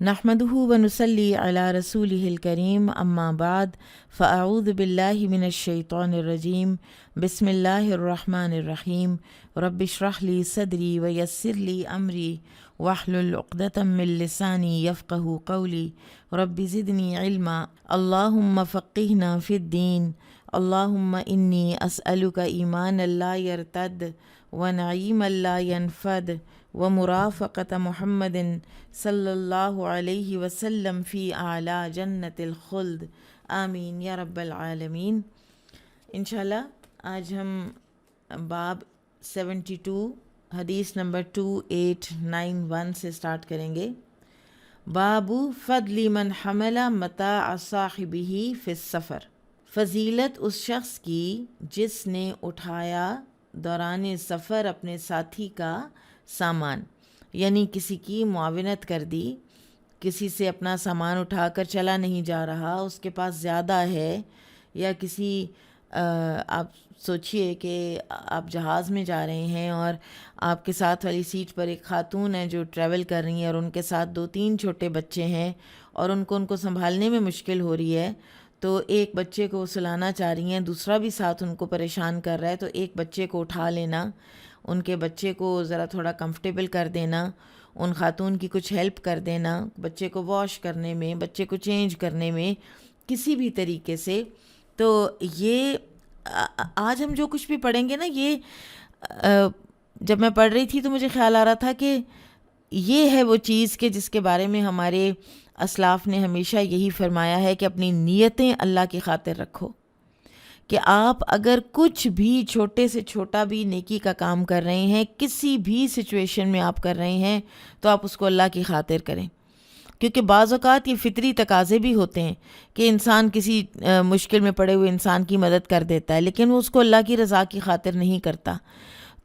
نحمده ونصلي على رسوله الكريم اما بعد فاعوذ بالله من الشیطان الرجیم بسم اللہ الرحمن الرحیم رب اشرح لي صدری ویسر لي امری واحلل عقدۃ من لسانی یفقهوا قولی رب زدنی علما اللہم فقہنا فی الدین اللہم انی اسألک ایمانا لا یرتد ونعیما لا ینفد ومرافقۃ محمد صلی اللہ علیہ وسلم فی اعلیٰ جنت الخلد آمین یا رب العالمین۔ انشاءاللہ آج ہم باب 72 حدیث نمبر 2891 سے سٹارٹ کریں گے۔ باب فضل من حمل متاع صاحبہ فی السفر، فضیلت اس شخص کی جس نے اٹھایا دوران سفر اپنے ساتھی کا سامان، یعنی کسی کی معاونت کر دی، کسی سے اپنا سامان اٹھا کر چلا نہیں جا رہا، اس کے پاس زیادہ ہے، یا کسی آپ سوچئے کہ آپ جہاز میں جا رہے ہیں اور آپ کے ساتھ والی سیٹ پر ایک خاتون ہے جو ٹریول کر رہی ہیں اور ان کے ساتھ 2-3 چھوٹے بچے ہیں اور ان کو سنبھالنے میں مشکل ہو رہی ہے، تو ایک بچے کو سلانا چاہ رہی ہیں، دوسرا بھی ساتھ ان کو پریشان کر رہا ہے، تو ایک بچے کو اٹھا لینا، ان کے بچے کو ذرا تھوڑا کمفرٹیبل کر دینا، ان خاتون کی کچھ ہیلپ کر دینا، بچے کو واش کرنے میں، بچے کو چینج کرنے میں، کسی بھی طریقے سے۔ تو یہ آج ہم جو کچھ بھی پڑھیں گے نا، یہ جب میں پڑھ رہی تھی تو مجھے خیال آ رہا تھا کہ یہ ہے وہ چیز کہ جس کے بارے میں ہمارے اسلاف نے ہمیشہ یہی فرمایا ہے کہ اپنی نیتیں اللہ کی خاطر رکھو، کہ آپ اگر کچھ بھی چھوٹے سے چھوٹا بھی نیکی کا کام کر رہے ہیں، کسی بھی سچویشن میں آپ کر رہے ہیں، تو آپ اس کو اللہ کی خاطر کریں، کیونکہ بعض اوقات یہ فطری تقاضے بھی ہوتے ہیں کہ انسان کسی مشکل میں پڑے ہوئے انسان کی مدد کر دیتا ہے، لیکن وہ اس کو اللہ کی رضا کی خاطر نہیں کرتا،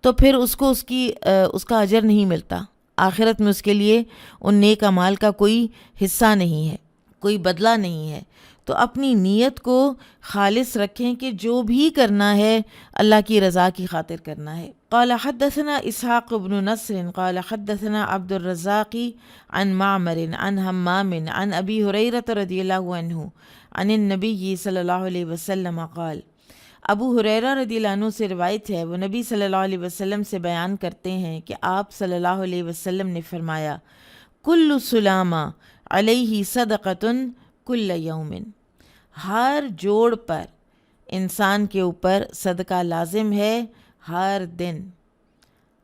تو پھر اس کو اس کا اجر نہیں ملتا، آخرت میں اس کے لیے ان نیک اعمال کا کوئی حصہ نہیں ہے، کوئی بدلہ نہیں ہے۔ تو اپنی نیت کو خالص رکھیں کہ جو بھی کرنا ہے اللہ کی رضا کی خاطر کرنا ہے۔ قال حدثنا اسحاق بن نصر قال حدثنا عبد الرزاق عن معمر عن حمام عن ابی ہریرہ رضی اللہ عنہ عن النبی صلی اللہ علیہ وسلم قال، ابو ہریرہ رضی اللہ عنہ سے روایت ہے، وہ نبی صلی اللہ علیہ وسلم سے بیان کرتے ہیں کہ آپ صلی اللہ علیہ وسلم نے فرمایا، کل سلامہ علیہ صدقۃ کل یوم، ہر جوڑ پر انسان کے اوپر صدقہ لازم ہے، ہر دن،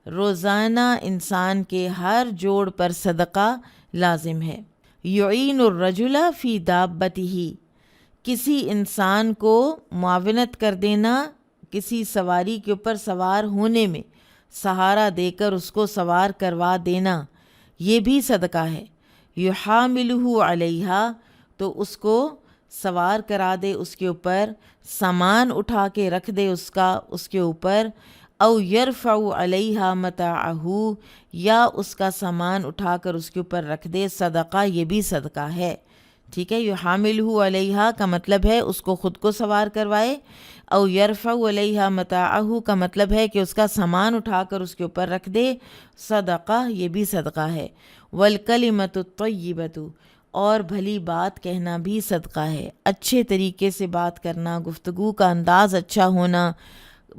روزانہ انسان کے ہر جوڑ پر صدقہ لازم ہے۔ یعین الرجل فی دابتہ، کسی انسان کو معاونت کر دینا، کسی سواری کے اوپر سوار ہونے میں سہارا دے کر اس کو سوار کروا دینا، یہ بھی صدقہ ہے۔ یحاملہ علیہا، تو اس کو سوار کرا دے، اس کے اوپر سامان اٹھا کے رکھ دے اس کے اوپر، او یرفع علیہا متاعہ، یا اس کا سامان اٹھا کر اس کے اوپر رکھ دے، صدقہ، یہ بھی صدقہ ہے۔ ٹھیک ہے، یحاملہ علیہا کا مطلب ہے اس کو خود کو سوار کروائے، او یرفع علیہا متاعہ کا مطلب ہے کہ اس کا سامان اٹھا کر اس کے اوپر رکھ دے، صدقہ، یہ بھی صدقہ ہے۔ والکلمۃ الطیبۃ، اور بھلی بات کہنا بھی صدقہ ہے، اچھے طریقے سے بات کرنا، گفتگو کا انداز اچھا ہونا،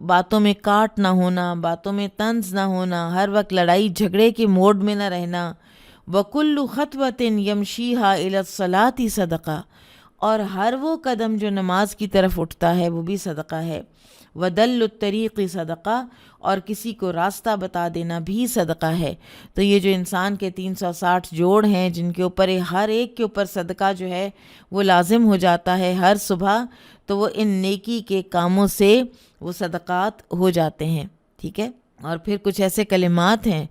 باتوں میں کاٹ نہ ہونا، باتوں میں طنز نہ ہونا، ہر وقت لڑائی جھگڑے کے موڈ میں نہ رہنا۔ وَكُلُّ خَطْوَةٍ يَمْشِيهَا إِلَى الصَّلَاةِ صَدَقَةٌ، اور ہر وہ قدم جو نماز کی طرف اٹھتا ہے وہ بھی صدقہ ہے۔ وَدَلُّ الطَّرِيقِ صَدَقَةٌ، اور کسی کو راستہ بتا دینا بھی صدقہ ہے۔ تو یہ جو انسان کے 360 جوڑ ہیں جن کے اوپر ہر ایک کے اوپر صدقہ جو ہے وہ لازم ہو جاتا ہے ہر صبح، تو وہ ان نیکی کے کاموں سے وہ صدقات ہو جاتے ہیں۔ ٹھیک ہے، اور پھر کچھ ایسے کلمات ہیں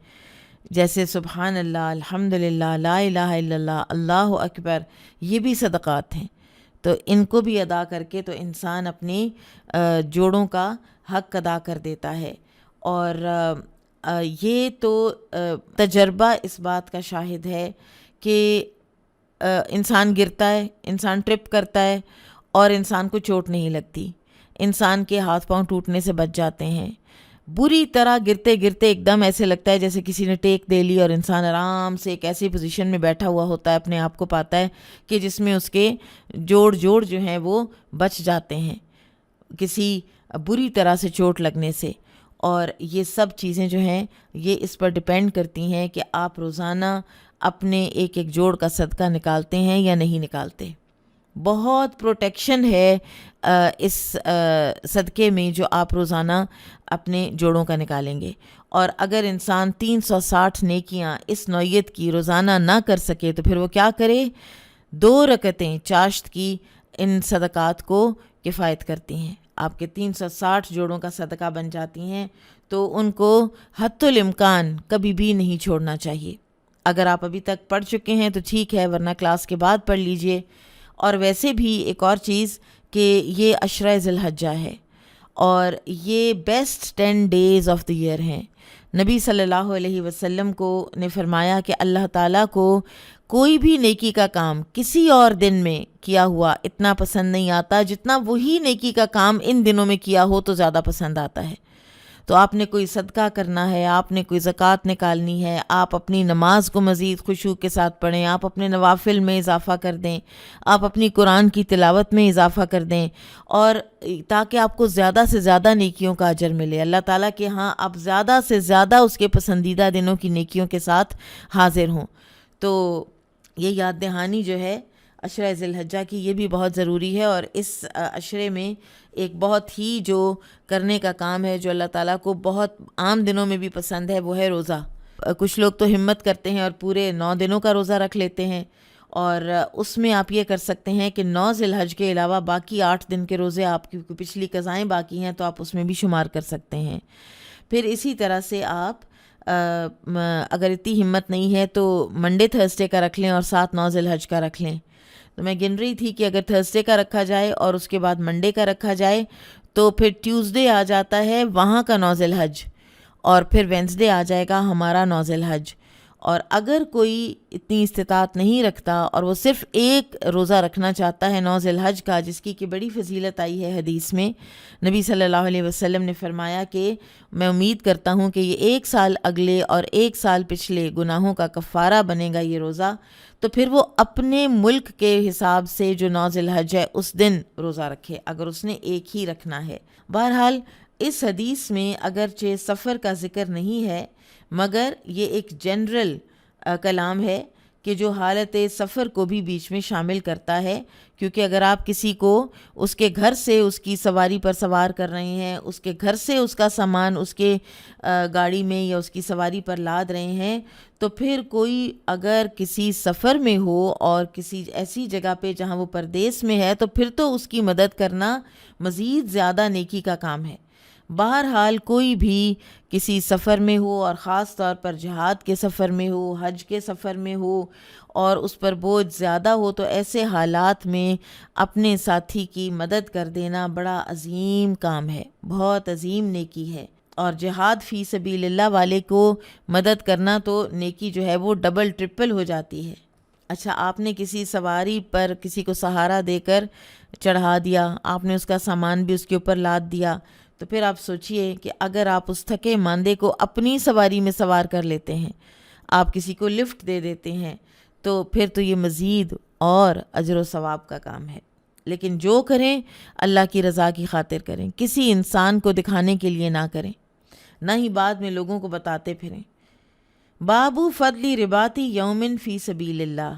جیسے سبحان اللہ، الحمدللہ، لا الہ الا اللہ، اللہ اکبر، یہ بھی صدقات ہیں۔ تو ان کو بھی ادا کر کے تو انسان اپنے جوڑوں کا حق ادا کر دیتا ہے۔ اور یہ تو تجربہ اس بات کا شاہد ہے کہ انسان گرتا ہے، انسان ٹرپ کرتا ہے اور انسان کو چوٹ نہیں لگتی، انسان کے ہاتھ پاؤں ٹوٹنے سے بچ جاتے ہیں۔ بری طرح گرتے گرتے ایک دم ایسے لگتا ہے جیسے کسی نے ٹیک دے لی، اور انسان آرام سے ایک ایسی پوزیشن میں بیٹھا ہوا ہوتا ہے، اپنے آپ کو پاتا ہے کہ جس میں اس کے جوڑ جو ہیں وہ بچ جاتے ہیں کسی بری طرح سے چوٹ لگنے سے۔ اور یہ سب چیزیں جو ہیں یہ اس پر ڈپینڈ کرتی ہیں کہ آپ روزانہ اپنے ایک ایک جوڑ کا صدقہ نکالتے ہیں یا نہیں نکالتے۔ بہت پروٹیکشن ہے اس صدقے میں جو آپ روزانہ اپنے جوڑوں کا نکالیں گے۔ اور اگر انسان 360 نیکیاں اس نوعیت کی روزانہ نہ کر سکے تو پھر وہ کیا کرے؟ 2 رکعتیں چاشت کی ان صدقات کو کفایت کرتی ہیں، آپ کے 360 جوڑوں کا صدقہ بن جاتی ہیں۔ تو ان کو حتی الامکان کبھی بھی نہیں چھوڑنا چاہیے۔ اگر آپ ابھی تک پڑھ چکے ہیں تو ٹھیک ہے، ورنہ کلاس کے بعد پڑھ لیجئے۔ اور ویسے بھی ایک اور چیز کہ یہ عشرہ ذی الحجہ ہے اور یہ best 10 days of the year ہیں۔ نبی صلی اللہ علیہ وسلم کو نے فرمایا کہ اللہ تعالیٰ کو کوئی بھی نیکی کا کام کسی اور دن میں کیا ہوا اتنا پسند نہیں آتا جتنا وہی نیکی کا کام ان دنوں میں کیا ہو تو زیادہ پسند آتا ہے۔ تو آپ نے کوئی صدقہ کرنا ہے، آپ نے کوئی زکوٰۃ نکالنی ہے، آپ اپنی نماز کو مزید خشوع کے ساتھ پڑھیں، آپ اپنے نوافل میں اضافہ کر دیں، آپ اپنی قرآن کی تلاوت میں اضافہ کر دیں، اور تاکہ آپ کو زیادہ سے زیادہ نیکیوں کا اجر ملے۔ اللہ تعالیٰ کے ہاں آپ زیادہ سے زیادہ اس کے پسندیدہ دنوں کی نیکیوں کے ساتھ حاضر ہوں۔ تو یہ یاد دہانی جو ہے عشرہ ذی الحجہ کی یہ بھی بہت ضروری ہے۔ اور اس عشرے میں ایک بہت ہی جو کرنے کا کام ہے جو اللہ تعالیٰ کو بہت عام دنوں میں بھی پسند ہے وہ ہے روزہ۔ کچھ لوگ تو ہمت کرتے ہیں اور پورے 9 دنوں کا روزہ رکھ لیتے ہیں، اور اس میں آپ یہ کر سکتے ہیں کہ 9 ذی الحجہ کے علاوہ باقی 8 دن کے روزے آپ کی پچھلی قضائیں باقی ہیں تو آپ اس میں بھی شمار کر سکتے ہیں۔ پھر اسی طرح سے آپ اگر اتنی ہمت نہیں ہے تو منڈے تھرسڈے کا رکھ لیں اور ساتھ 9 ذی الحجہ کا رکھ لیں۔ تو میں گن رہی تھی کہ اگر تھرسڈے کا رکھا جائے اور اس کے بعد منڈے کا رکھا جائے تو پھر ٹیوزڈے آ جاتا ہے وہاں کا 9 ذی الحجہ، اور پھر وینسڈے آ جائے گا ہمارا 9 ذی الحجہ۔ اور اگر کوئی اتنی استطاعت نہیں رکھتا اور وہ صرف ایک روزہ رکھنا چاہتا ہے 9 ذی الحجہ کا، جس کی کہ بڑی فضیلت آئی ہے حدیث میں، نبی صلی اللہ علیہ وسلم نے فرمایا کہ میں امید کرتا ہوں کہ یہ 1 سال اگلے اور 1 سال پچھلے گناہوں کا کفارہ بنے گا یہ روزہ، تو پھر وہ اپنے ملک کے حساب سے جو 9 ذی الحجہ ہے اس دن روزہ رکھے، اگر اس نے ایک ہی رکھنا ہے۔ بہرحال اس حدیث میں اگرچہ سفر کا ذکر نہیں ہے، مگر یہ ایک جنرل کلام ہے کہ جو حالت سفر کو بھی بیچ میں شامل کرتا ہے، کیونکہ اگر آپ کسی کو اس کے گھر سے اس کی سواری پر سوار کر رہے ہیں، اس کے گھر سے اس کا سامان اس کے گاڑی میں یا اس کی سواری پر لاد رہے ہیں، تو پھر کوئی اگر کسی سفر میں ہو اور کسی ایسی جگہ پہ جہاں وہ پردیس میں ہے تو پھر تو اس کی مدد کرنا مزید زیادہ نیکی کا کام ہے۔ بہرحال کوئی بھی کسی سفر میں ہو اور خاص طور پر جہاد کے سفر میں ہو، حج کے سفر میں ہو اور اس پر بوجھ زیادہ ہو، تو ایسے حالات میں اپنے ساتھی کی مدد کر دینا بڑا عظیم کام ہے، بہت عظیم نیکی ہے۔ اور جہاد فی سبیل اللہ والے کو مدد کرنا تو نیکی جو ہے وہ ڈبل ٹرپل ہو جاتی ہے۔ اچھا، آپ نے کسی سواری پر کسی کو سہارا دے کر چڑھا دیا، آپ نے اس کا سامان بھی اس کے اوپر لاد دیا، تو پھر آپ سوچئے کہ اگر آپ اس تھکے ماندے کو اپنی سواری میں سوار کر لیتے ہیں، آپ کسی کو لفٹ دے دیتے ہیں، تو پھر تو یہ مزید اور اجر و ثواب کا کام ہے۔ لیکن جو کریں اللہ کی رضا کی خاطر کریں، کسی انسان کو دکھانے کے لیے نہ کریں، نہ ہی بعد میں لوگوں کو بتاتے پھریں۔ بابو فضل رباطی یومن فی سبیل اللہ،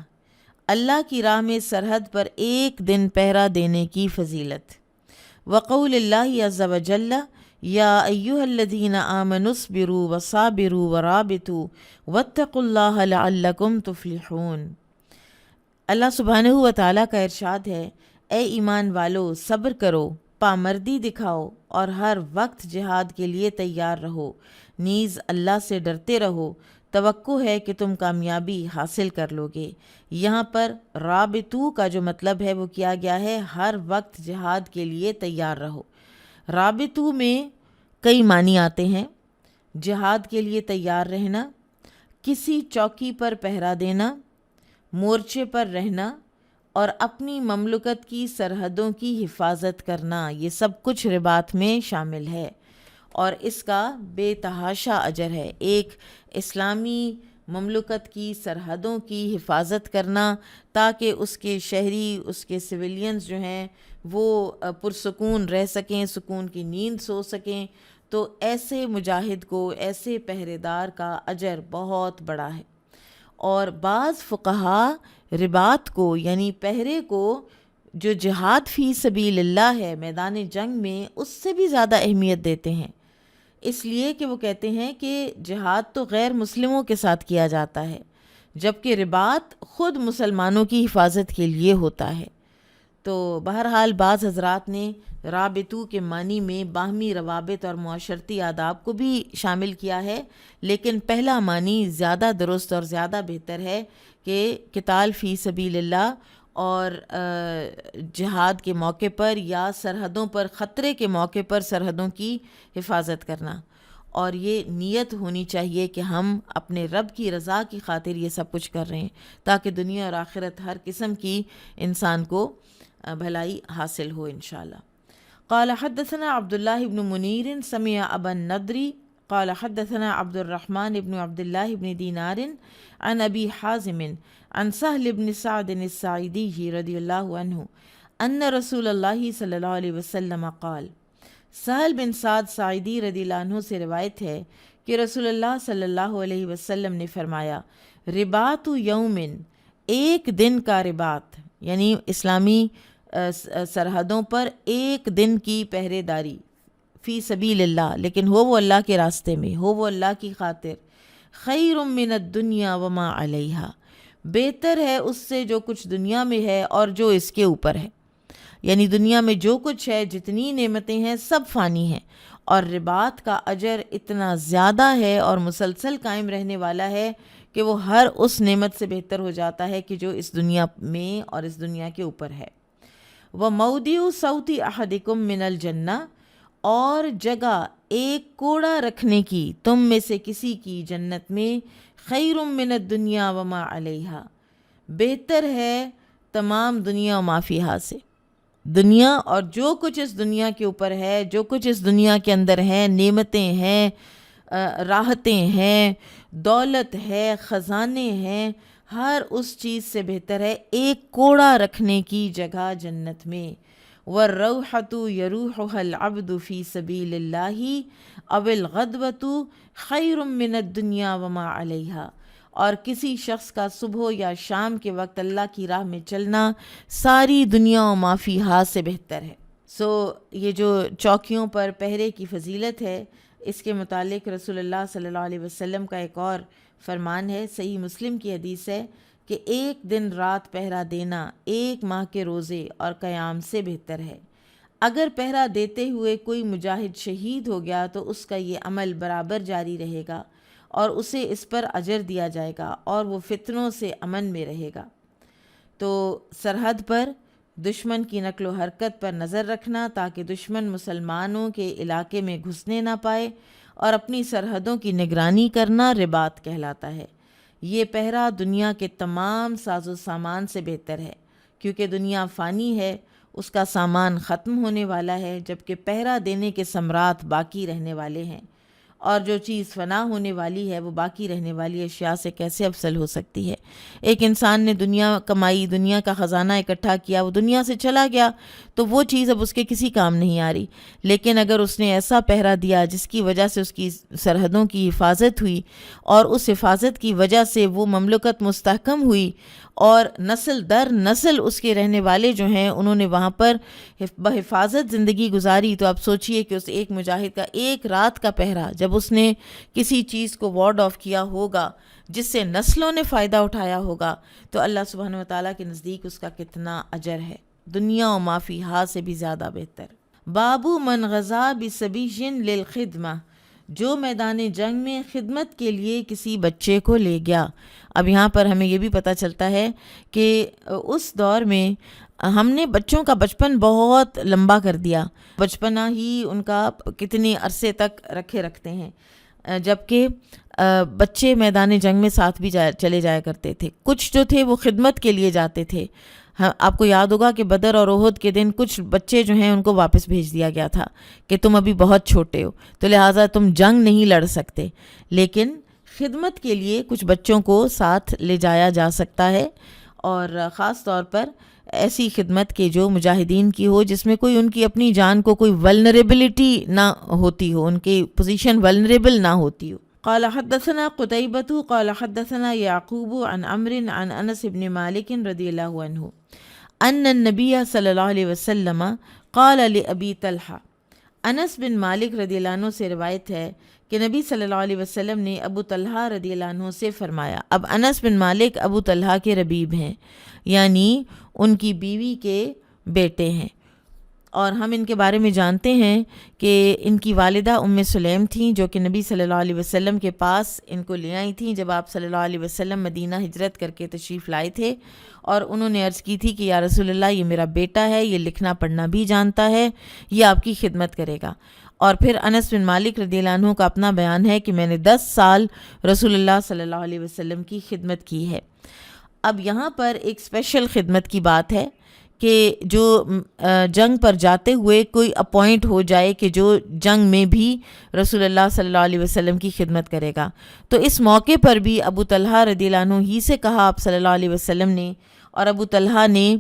اللہ کی راہ میں سرحد پر ایک دن پہرا دینے کی فضیلت۔ وقول اللہ عز وجل یا ایھا الذین آمنوا اصبروا وصابروا ورابطوا واتقوا اللہ لعلکم تفلحون۔ اللہ سبحانہ و تعالیٰ کا ارشاد ہے، اے ایمان والو، صبر کرو، پامردی دکھاؤ اور ہر وقت جہاد کے لیے تیار رہو، نیز اللہ سے ڈرتے رہو، توقع ہے کہ تم کامیابی حاصل کر لو گے۔ یہاں پر رابطو کا جو مطلب ہے وہ کیا گیا ہے ہر وقت جہاد کے لیے تیار رہو۔ رابطو میں کئی معنی آتے ہیں، جہاد کے لیے تیار رہنا، کسی چوکی پر پہرا دینا، مورچے پر رہنا اور اپنی مملکت کی سرحدوں کی حفاظت کرنا، یہ سب کچھ رباط میں شامل ہے۔ اور اس کا بے تحاشا اجر ہے۔ ایک اسلامی مملکت کی سرحدوں کی حفاظت کرنا تاکہ اس کے شہری، اس کے سویلینز جو ہیں وہ پرسکون رہ سکیں، سکون کی نیند سو سکیں، تو ایسے مجاہد کو، ایسے پہرے دار کا اجر بہت بڑا ہے۔ اور بعض فقہا رباط کو یعنی پہرے کو جو جہاد فی سبیل اللہ ہے میدان جنگ میں، اس سے بھی زیادہ اہمیت دیتے ہیں، اس لیے کہ وہ کہتے ہیں کہ جہاد تو غیر مسلموں کے ساتھ کیا جاتا ہے، جبکہ رباط خود مسلمانوں کی حفاظت کے لیے ہوتا ہے۔ تو بہرحال بعض حضرات نے رابطو کے معنی میں باہمی روابط اور معاشرتی آداب کو بھی شامل کیا ہے، لیکن پہلا معنی زیادہ درست اور زیادہ بہتر ہے کہ قتال فی سبیل اللہ اور جہاد کے موقع پر یا سرحدوں پر خطرے کے موقع پر سرحدوں کی حفاظت کرنا، اور یہ نیت ہونی چاہیے کہ ہم اپنے رب کی رضا کی خاطر یہ سب کچھ کر رہے ہیں تاکہ دنیا اور آخرت ہر قسم کی انسان کو بھلائی حاصل ہو انشاءاللہ۔ قال حدثنا عبد الله بن منیر سمع ابا النضری قال حدثنا عبد الرحمن بن عبد الله بن دینار عن ابی حازم عن سهل بن سعد الساعدی رضی اللہ عنہ ان رسول اللہ صلی اللہ علیہ وسلم قال، سہل بن سعد ساعدی رضی اللہ عنہ سے روایت ہے کہ رسول اللہ صلی اللہ علیہ وسلم نے فرمایا، رباط یومن، ایک دن کا رباط یعنی اسلامی سرحدوں پر ایک دن کی پہرے داری فی سبیل اللہ، لیکن ہو وہ اللہ کے راستے میں، ہو وہ اللہ کی خاطر، خیر من الدنیا وما علیہا، بہتر ہے اس سے جو کچھ دنیا میں ہے اور جو اس کے اوپر ہے، یعنی دنیا میں جو کچھ ہے، جتنی نعمتیں ہیں سب فانی ہیں، اور رباط کا اجر اتنا زیادہ ہے اور مسلسل قائم رہنے والا ہے کہ وہ ہر اس نعمت سے بہتر ہو جاتا ہے کہ جو اس دنیا میں اور اس دنیا کے اوپر ہے۔ وَمَوْدِعُ صَوْتِ أَحَدِكُم مِّنَ الْجَنَّةِ، اور جگہ ایک کوڑا رکھنے کی تم میں سے کسی کی جنت میں، خیر من الدنیا وما علیہا، بہتر ہے تمام دنیا و ما فیہا سے، دنیا اور جو کچھ اس دنیا کے اوپر ہے، جو کچھ اس دنیا کے اندر ہے، نعمتیں ہیں، راحتیں ہیں، دولت ہے، خزانے ہیں، ہر اس چیز سے بہتر ہے ایک کوڑا رکھنے کی جگہ جنت میں۔ وَالرَّوْحَةُ يَرُوحُهَا الْعَبْدُ فِي سَبِيلِ اللَّهِ أَوِ الْغَدْوَةُ خَيْرٌ مِّنَ الدُّنْيَا وَمَا عَلَيْهَا، اور کسی شخص کا صبح یا شام کے وقت اللہ کی راہ میں چلنا ساری دنیا و ما فیہا سے بہتر ہے۔ یہ جو چوکیوں پر پہرے کی فضیلت ہے، اس کے متعلق رسول اللہ صلی اللہ علیہ وسلم کا ایک اور فرمان ہے، صحیح مسلم کی حدیث ہے کہ ایک دن رات پہرا دینا ایک ماہ کے روزے اور قیام سے بہتر ہے۔ اگر پہرا دیتے ہوئے کوئی مجاہد شہید ہو گیا تو اس کا یہ عمل برابر جاری رہے گا اور اسے اس پر اجر دیا جائے گا اور وہ فتنوں سے امن میں رہے گا۔ تو سرحد پر دشمن کی نقل و حرکت پر نظر رکھنا تاکہ دشمن مسلمانوں کے علاقے میں گھسنے نہ پائے، اور اپنی سرحدوں کی نگرانی کرنا رباط کہلاتا ہے۔ یہ پہرا دنیا کے تمام ساز و سامان سے بہتر ہے، کیونکہ دنیا فانی ہے، اس کا سامان ختم ہونے والا ہے، جبکہ پہرا دینے کے ثمرات باقی رہنے والے ہیں، اور جو چیز فنا ہونے والی ہے وہ باقی رہنے والی اشیاء سے کیسے افضل ہو سکتی ہے۔ ایک انسان نے دنیا کمائی، دنیا کا خزانہ اکٹھا کیا، وہ دنیا سے چلا گیا تو وہ چیز اب اس کے کسی کام نہیں آ رہی، لیکن اگر اس نے ایسا پہرا دیا جس کی وجہ سے اس کی سرحدوں کی حفاظت ہوئی اور اس حفاظت کی وجہ سے وہ مملکت مستحکم ہوئی اور نسل در نسل اس کے رہنے والے جو ہیں انہوں نے وہاں پر بحفاظت زندگی گزاری، تو آپ سوچئے کہ اس ایک مجاہد کا ایک رات کا پہرا جب اس نے کسی چیز کو وارڈ آف کیا ہوگا جس سے نسلوں نے فائدہ اٹھایا ہوگا، تو اللہ سبحانہ و تعالیٰ کے نزدیک اس کا کتنا اجر ہے، دنیا و ما فیہا سے بھی زیادہ بہتر۔ بابو من غزا بصبی للخدمہ، جو میدان جنگ میں خدمت کے لیے کسی بچے کو لے گیا۔ اب یہاں پر ہمیں یہ بھی پتہ چلتا ہے کہ اس دور میں ہم نے بچوں کا بچپن بہت لمبا کر دیا، بچپنا ہی ان کا کتنے عرصے تک رکھتے ہیں، جبکہ بچے میدان جنگ میں ساتھ بھی چلے جایا کرتے تھے۔ کچھ جو تھے وہ خدمت کے لیے جاتے تھے، آپ کو یاد ہوگا کہ بدر اور احد کے دن کچھ بچے جو ہیں ان کو واپس بھیج دیا گیا تھا کہ تم ابھی بہت چھوٹے ہو تو لہٰذا تم جنگ نہیں لڑ سکتے، لیکن خدمت کے لیے کچھ بچوں کو ساتھ لے جایا جا سکتا ہے، اور خاص طور پر ایسی خدمت کے جو مجاہدین کی ہو جس میں کوئی ان کی اپنی جان کو کوئی ولنریبلٹی نہ ہوتی ہو، ان کی پوزیشن ولنریبل نہ ہوتی ہو۔ قال حدثنا قتيبة قال حدثنا يعقوب عن عمرو عن انس بن مالك رضي الله عنه ان النبي صلی اللہ علیہ وسلم قال لأبی طلحہ، انس بن مالک رضی اللہ عنہ سے روایت ہے کہ نبی صلی اللہ علیہ وسلم نے ابو طلحہ رضی اللہ عنہ سے فرمایا۔ اب انس بن مالک ابو طلحہ کے ربیب ہیں، یعنی ان کی بیوی کے بیٹے ہیں، اور ہم ان کے بارے میں جانتے ہیں کہ ان کی والدہ ام سلیم تھیں جو کہ نبی صلی اللہ علیہ وسلم کے پاس ان کو لے آئی تھیں جب آپ صلی اللہ علیہ وسلم مدینہ ہجرت کر کے تشریف لائے تھے، اور انہوں نے عرض کی تھی کہ یا رسول اللہ یہ میرا بیٹا ہے، یہ لکھنا پڑھنا بھی جانتا ہے، یہ آپ کی خدمت کرے گا۔ اور پھر انس بن مالک رضی اللہ عنہ کا اپنا بیان ہے کہ میں نے 10 سال رسول اللہ صلی اللہ علیہ وسلم کی خدمت کی ہے۔ اب یہاں پر ایک اسپیشل خدمت کی بات ہے کہ جو جنگ پر جاتے ہوئے کوئی اپوائنٹ ہو جائے کہ جو جنگ میں بھی رسول اللہ صلی اللہ علیہ وسلم کی خدمت کرے گا، تو اس موقع پر بھی ابو طلحہ رضی اللہ عنہ ہی سے کہا آپ صلی اللہ علیہ وسلم نے، اور ابو طلحہ نے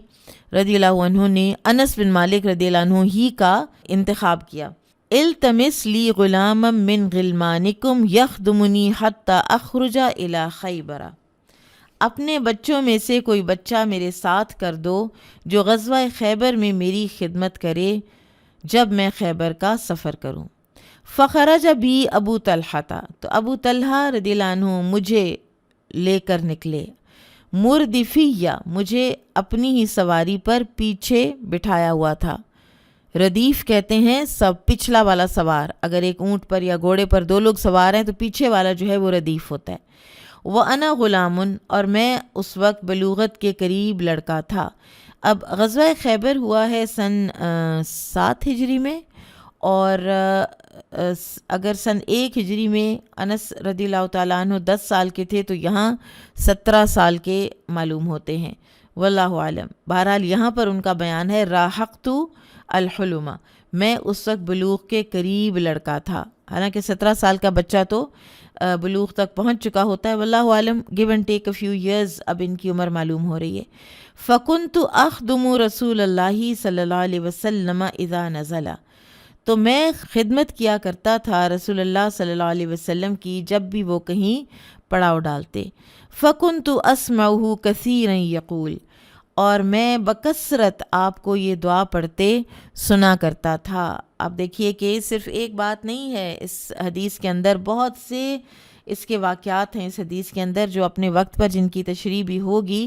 رضی اللہ عنہ نے انس بن مالک رضی اللہ عنہ ہی کا انتخاب کیا۔ التمس لی غلاما من غلمانکم یخدمنی حتی اخرج الی خیبر، اپنے بچوں میں سے کوئی بچہ میرے ساتھ کر دو جو غزوہ خیبر میں میری خدمت کرے جب میں خیبر کا سفر کروں۔ فخرج بی ابو طلحہ، تو ابو طلحہ رضی اللہ عنہ مجھے لے کر نکلے، مردفیہ، مجھے اپنی ہی سواری پر پیچھے بٹھایا ہوا تھا۔ ردیف کہتے ہیں سب پچھلا والا سوار، اگر ایک اونٹ پر یا گھوڑے پر 2 لوگ سوار ہیں تو پیچھے والا جو ہے وہ ردیف ہوتا ہے۔ وَأَنَا غُلَامٌ، اور میں اس وقت بلوغت کے قریب لڑکا تھا۔ اب غزوہ خیبر ہوا ہے سن 7 ہجری میں، اور اگر سن 1 ہجری میں انس رضی اللہ تعالیٰ عنہ 10 سال کے تھے تو یہاں 17 سال کے معلوم ہوتے ہیں، واللہ عالم۔ بہرحال یہاں پر ان کا بیان ہے راحقت الحلم، میں اس وقت بلوغ کے قریب لڑکا تھا، حالانکہ 17 سال کا بچہ تو بلوغ تک پہنچ چکا ہوتا ہے، واللہ عالم، give and take a few years اب ان کی عمر معلوم ہو رہی ہے۔ فَكُنْتُ أَخْدُمُ رسول اللہ صلی اللہ علیہ وسلم اذا نزل، تو میں خدمت کیا کرتا تھا رسول اللہ صلی اللہ علیہ وسلم کی جب بھی وہ کہیں پڑاؤ ڈالتے۔ فَكُنْتُ أَسْمَعُهُ كَثِيرًا يَقُولُ، اور میں بکثرت آپ کو یہ دعا پڑھتے سنا کرتا تھا۔ آپ دیکھیے کہ صرف ایک بات نہیں ہے اس حدیث کے اندر، بہت سے اس کے واقعات ہیں اس حدیث کے اندر جو اپنے وقت پر جن کی تشریح بھی ہوگی،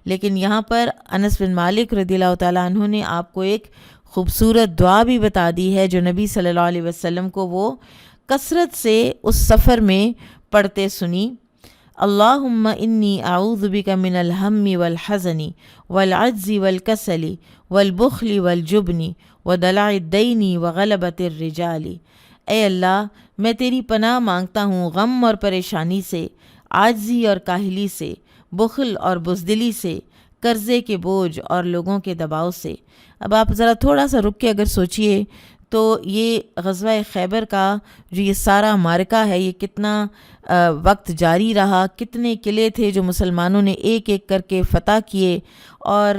لیکن یہاں پر انس بن مالک رضی اللہ تعالیٰ عنہ نے آپ کو ایک خوبصورت دعا بھی بتا دی ہے جو نبی صلی اللہ علیہ وسلم کو وہ کثرت سے اس سفر میں پڑھتے سنی۔ اللہم انی اعوذ بک من الہم والحزن والعجز والکسل والبخل والجبن ودلع الدین وغلبۃ الرجال، اے اللہ میں تیری پناہ مانگتا ہوں غم اور پریشانی سے، عاجزی اور کاہلی سے، بخل اور بزدلی سے، قرضے کے بوجھ اور لوگوں کے دباؤ سے۔ اب آپ ذرا تھوڑا سا رک کے اگر سوچئے تو یہ غزوہ خیبر کا جو یہ سارا معرکہ ہے یہ کتنا وقت جاری رہا، کتنے قلعے تھے جو مسلمانوں نے ایک ایک کر کے فتح کیے، اور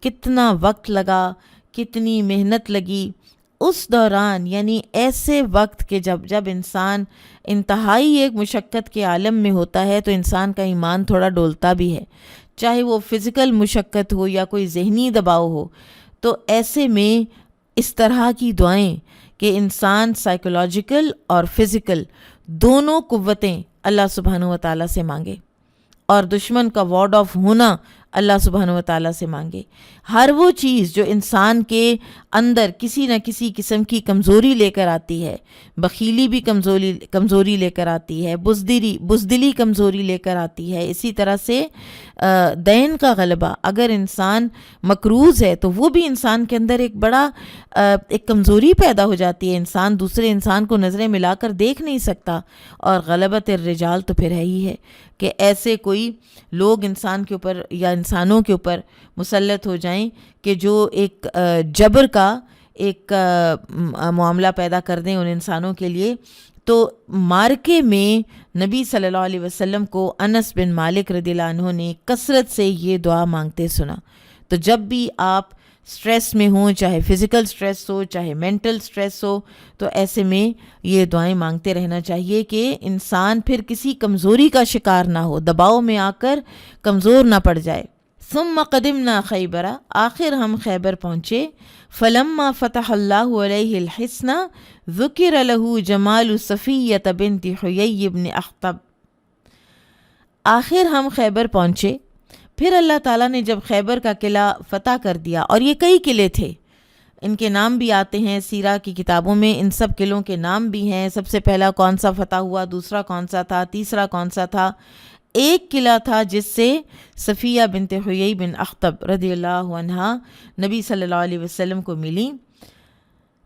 کتنا وقت لگا، کتنی محنت لگی اس دوران، یعنی ایسے وقت کہ جب انسان انتہائی ایک مشقت کے عالم میں ہوتا ہے تو انسان کا ایمان تھوڑا ڈولتا بھی ہے، چاہے وہ فزیکل مشقت ہو یا کوئی ذہنی دباؤ ہو۔ تو ایسے میں اس طرح کی دعائیں کہ انسان سائیکولوجیکل اور فزیکل دونوں قوتیں اللہ سبحانہ و تعالیٰ سے مانگے، اور دشمن کا وارڈ آف ہونا اللہ سبحانہ و تعالیٰ سے مانگے۔ ہر وہ چیز جو انسان کے اندر کسی نہ کسی قسم کی کمزوری لے کر آتی ہے، بخیلی بھی کمزوری لے کر آتی ہے، بزدلی کمزوری لے کر آتی ہے، اسی طرح سے دین کا غلبہ، اگر انسان مقروض ہے تو وہ بھی انسان کے اندر ایک بڑا ایک کمزوری پیدا ہو جاتی ہے، انسان دوسرے انسان کو نظریں ملا کر دیکھ نہیں سکتا، اور غلبۃ الرجال تو پھر ہے ہی ہے کہ ایسے کوئی لوگ انسان کے اوپر یا انسانوں کے اوپر مسلط ہو جائیں کہ جو ایک جبر کا ایک معاملہ پیدا کر دیں ان انسانوں کے لیے. تو مارکے میں نبی صلی اللہ علیہ وسلم کو انس بن مالک رضی اللہ عنہ نے کثرت سے یہ دعا مانگتے سنا. تو جب بھی آپ سٹریس میں ہوں، چاہے فزیکل سٹریس ہو چاہے مینٹل سٹریس ہو، تو ایسے میں یہ دعائیں مانگتے رہنا چاہیے کہ انسان پھر کسی کمزوری کا شکار نہ ہو، دباؤ میں آ کر کمزور نہ پڑ جائے. ثم قدمنا خیبر، آخر ہم خیبر پہنچے. فلما فتح اللہ علیہ الحصن ذکر له جمال صفیۃ بنت حیی بن اخطب. آخر ہم خیبر پہنچے، پھر اللہ تعالیٰ نے جب خیبر کا قلعہ فتح کر دیا، اور یہ کئی قلعے تھے، ان کے نام بھی آتے ہیں سیرہ کی کتابوں میں، ان سب قلعوں کے نام بھی ہیں. سب سے پہلا کون سا فتح ہوا، دوسرا کون سا تھا، تیسرا کون سا تھا. ایک قلعہ تھا جس سے صفیہ بنت حیی بن اخطب رضی اللہ عنہا نبی صلی اللہ علیہ وسلم کو ملی.